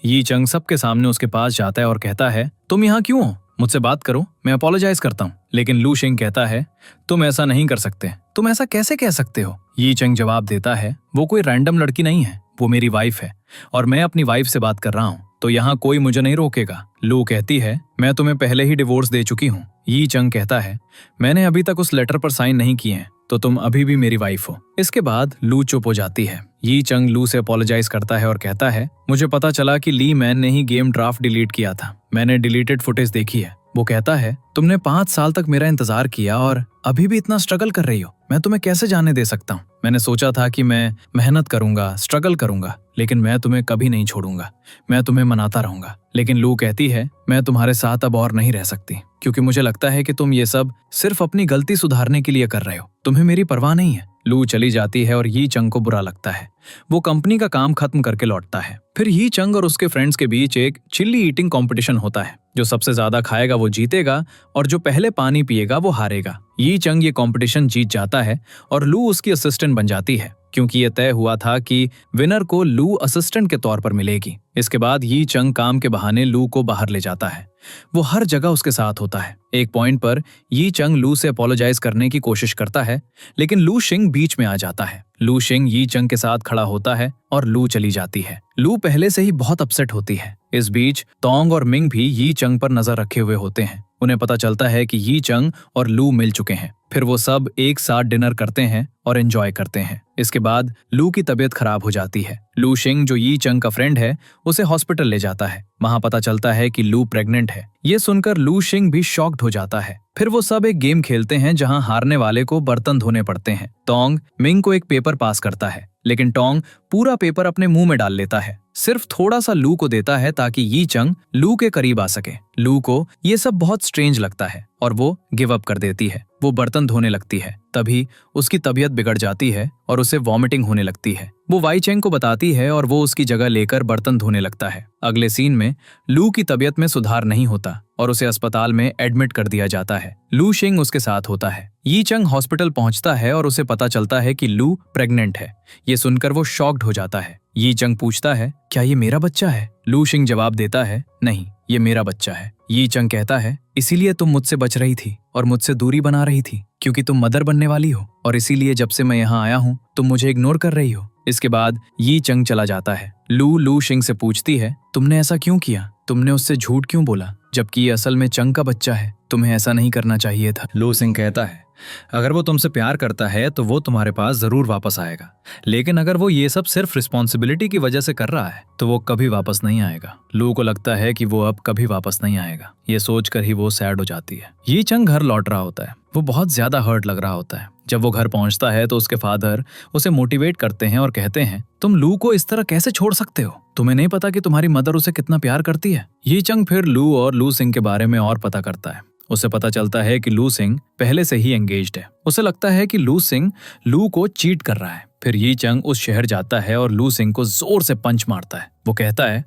यी चंग सबके सामने उसके पास जाता है और कहता है तुम यहाँ क्यों हो, मुझसे बात करो, मैं अपोलोजाइज करता हूँ। लेकिन लू शिंग कहता है तुम ऐसा नहीं कर सकते, तुम ऐसा कैसे कह सकते हो। यी चंग जवाब देता है वो कोई रैंडम लड़की नहीं है, वो मेरी वाइफ है और मैं अपनी वाइफ से बात कर रहा हूँ, तो यहाँ कोई मुझे नहीं रोकेगा। लू कहती है मैं तुम्हें पहले ही डिवोर्स दे चुकी हूँ। यी चंग कहता है मैंने अभी तक उस लेटर पर साइन नहीं किए हैं, तो तुम अभी भी मेरी वाइफ हो। इसके बाद लू चुप हो जाती है। यी चंग लू से अपोलोजाइज करता है और कहता है मुझे पता चला कि ली मैन ने ही गेम ड्राफ्ट डिलीट किया था, मैंने डिलीटेड फुटेज देखी है। वो कहता है तुमने 5 साल तक मेरा इंतजार किया और अभी भी इतना स्ट्रगल कर रही हो, मैं तुम्हें कैसे जाने दे सकता हूँ। मैंने सोचा था कि मैं मेहनत करूंगा, स्ट्रगल करूंगा, लेकिन मैं तुम्हें कभी नहीं छोड़ूंगा, मैं तुम्हें मनाता रहूंगा। लेकिन लू कहती है मैं तुम्हारे साथ अब और नहीं रह सकती, क्योंकि मुझे लगता है कि तुम ये सब सिर्फ अपनी गलती सुधारने के लिए कर रहे हो, तुम्हें मेरी परवाह नहीं है। लू चली जाती है और यी चंग को बुरा लगता है। वो कंपनी का काम खत्म करके लौटता है। फिर यी चंग और उसके फ्रेंड्स के बीच एक चिल्ली ईटिंग कंपटीशन होता है। जो सबसे ज्यादा खाएगा वो जीतेगा और जो पहले पानी पिएगा वो हारेगा। यी चंग ये कंपटीशन जीत जाता है और लू उसकी असिस्टेंट बन जाती है, क्योंकि ये तय हुआ था कि विनर को लू असिस्टेंट के तौर पर मिलेगी। इसके बाद यी चंग काम के बहाने लू को बाहर ले जाता है। वो हर जगह उसके साथ होता है। एक पॉइंट पर यी चंग लू से अपोलोजाइज करने की कोशिश करता है, लेकिन लू शिंग बीच में आ जाता है। लू शिंग यी चंग के साथ खड़ा होता है और लू चली जाती है। लू पहले से ही बहुत अपसेट होती है। इस बीच तोंग और मिंग भी यी चंग पर नजर रखे हुए होते हैं। उन्हें पता चलता है कि यी चंग और लू मिल चुके हैं। फिर वो सब एक साथ डिनर करते हैं और एंजॉय करते हैं। इसके बाद लू की तबीयत खराब हो जाती है। लू शिंग जो यी चंग का फ्रेंड है उसे हॉस्पिटल ले जाता है। वहां पता चलता है कि लू प्रेग्नेंट है। ये सुनकर लू शिंग भी शॉक्ड हो जाता है। फिर वो सब एक गेम खेलते हैं जहां हारने वाले को बर्तन धोने पड़ते हैं। तोंग मिंग को एक पेपर पास करता है, लेकिन टोंग पूरा पेपर अपने मुंह में डाल लेता है। सिर्फ थोड़ा सा लू को देता है ताकि यी चंग लू के करीब आ सके। लू को ये सब बहुत स्ट्रेंज लगता है और वो गिव अप कर देती है। वो बर्तन धोने लगती है। तभी उसकी तबीयत बिगड़ जाती है और उसे वॉमिटिंग होने लगती है। वो वाई चेंग को बताती है और वो उसकी जगह लेकर बर्तन धोने लगता है। अगले सीन में लू की तबीयत में सुधार नहीं होता और उसे अस्पताल में एडमिट कर दिया जाता है। लू शिंग उसके साथ होता है। यी चंग हॉस्पिटल पहुंचता है और उसे पता चलता है कि लू प्रेग्नेंट है। ये सुनकर वो शॉक्ड हो जाता है। यी चंग पूछता है क्या ये मेरा बच्चा है। लू शिंग जवाब देता है नहीं, ये मेरा बच्चा है। यी चंग कहता है इसीलिए तुम मुझसे बच रही थी और मुझसे दूरी बना रही थी, क्योंकि तुम मदर बनने वाली हो, और इसीलिए जब से मैं यहाँ आया हूँ तुम मुझे इग्नोर कर रही हो। इसके बाद यी चंग चला जाता है। लू शिंग से पूछती है तुमने ऐसा क्यों किया, तुमने उससे झूठ क्यों बोला, जबकि ये असल में चंग का बच्चा है, तुम्हें ऐसा नहीं करना चाहिए था। लू सिंह कहता है अगर वो तुमसे प्यार करता है तो वो तुम्हारे पास जरूर वापस आएगा, लेकिन अगर वो ये सब सिर्फ रिस्पॉन्सिबिलिटी की वजह से कर रहा है तो वो कभी वापस नहीं आएगा। लू को लगता है कि वो अब कभी वापस नहीं आएगा। ये सोचकर ही वो सैड हो जाती है। यी चंग घर लौट रहा होता है। वो बहुत ज्यादा हर्ट लग रहा होता है। जब वो घर पहुंचता है तो उसके फादर उसे मोटिवेट करते हैं और कहते हैं तुम लू को इस तरह कैसे छोड़ सकते हो, तुम्हें नहीं पता कि तुम्हारी मदर उसे कितना प्यार करती है। यी चंग फिर लू और लू सिंह के बारे में और पता करता है। उसे पता चलता है कि लू सिंह पहले से ही एंगेज्ड है। उसे लगता है कि लू सिंह लू को चीट कर रहा है। फिर यी चंग उस शहर जाता है और लू सिंह को जोर से पंच मारता है। वो कहता है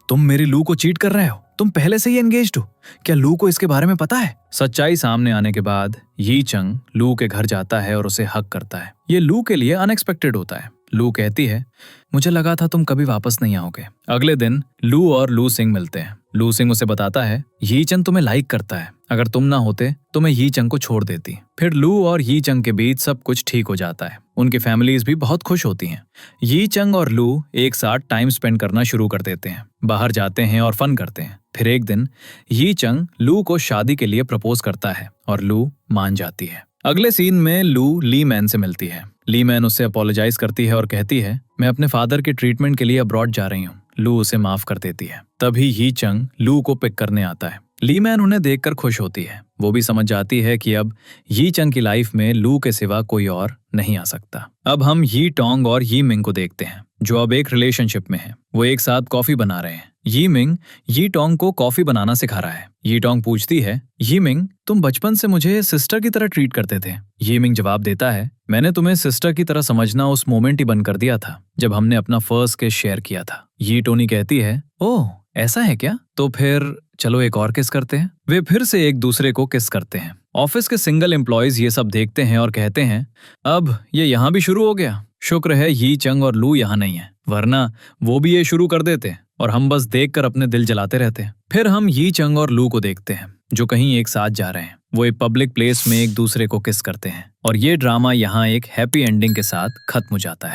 तुम मेरी लू को चीट कर रहे हो, तुम पहले से ही एंगेज्ड हो, क्या लू को इसके बारे में पता है। सच्चाई सामने आने के बाद यी चंग लू के घर जाता है और उसे हक करता है। ये लू के लिए अनएक्सपेक्टेड होता है। लू कहती है मुझे लगा था तुम कभी वापस नहीं आओगे। अगले दिन लू और लू सिंह मिलते हैं। लू सिंह उसे बताता है यी चंग तुम्हें लाइक करता है, अगर तुम ना होते तो मैं यी चंग को छोड़ देती। फिर लू और यी चंग के बीच सब कुछ ठीक हो जाता है। उनकी फैमिलीज भी बहुत खुश होती हैं। यी चंग और लू एक साथ टाइम स्पेंड करना शुरू कर देते हैं, बाहर जाते हैं और फन करते हैं। फिर एक दिन यी चंग लू को शादी के लिए प्रपोज करता है और लू मान जाती है। अगले सीन में लू ली मैन से मिलती है। ली मैन उससे अपोलोजाइज करती है और कहती है, मैं अपने फादर के ट्रीटमेंट के लिए अब्रॉड जा रही हूँ। लू उसे माफ कर देती है। तभी यी चंग लू को पिक करने आता है। ली मैन उन्हें देखकर खुश होती है। वो भी समझ जाती है कि अब यी चंग की लाइफ में लू के सिवा कोई और नहीं आ सकता। अब हम यी टोंग और यी मिंग को देखते हैं, जो अब एक रिलेशनशिप में हैं। वो एक साथ कॉफी बना रहे हैं। यी मिंग यी टोंग को कॉफी बनाना सिखा रहा है। यी टोंग पूछती है, यी मिंग तुम बचपन से मुझे सिस्टर की तरह ट्रीट करते थे। यी मिंग जवाब देता है, मैंने तुम्हें सिस्टर की तरह समझना उस मोमेंट ही बंद कर दिया था जब हमने अपना फर्स्ट किस शेयर किया था। यी टोनी कहती है, ओह ऐसा है क्या, तो फिर चलो एक और किस करते हैं। वे फिर से एक दूसरे को किस करते हैं। ऑफिस के सिंगल एम्प्लॉयज ये सब देखते हैं और कहते हैं, अब ये यहाँ भी शुरू हो गया। शुक्र है यी चंग और लू यहाँ नहीं है, वरना वो भी ये शुरू कर देते और हम बस देखकर अपने दिल जलाते रहते। फिर हम यी चंग और लू को देखते हैं, जो कहीं एक साथ जा रहे हैं। वो एक पब्लिक प्लेस में एक दूसरे को किस करते हैं और ये ड्रामा यहाँ एक हैप्पी एंडिंग के साथ खत्म हो जाता है।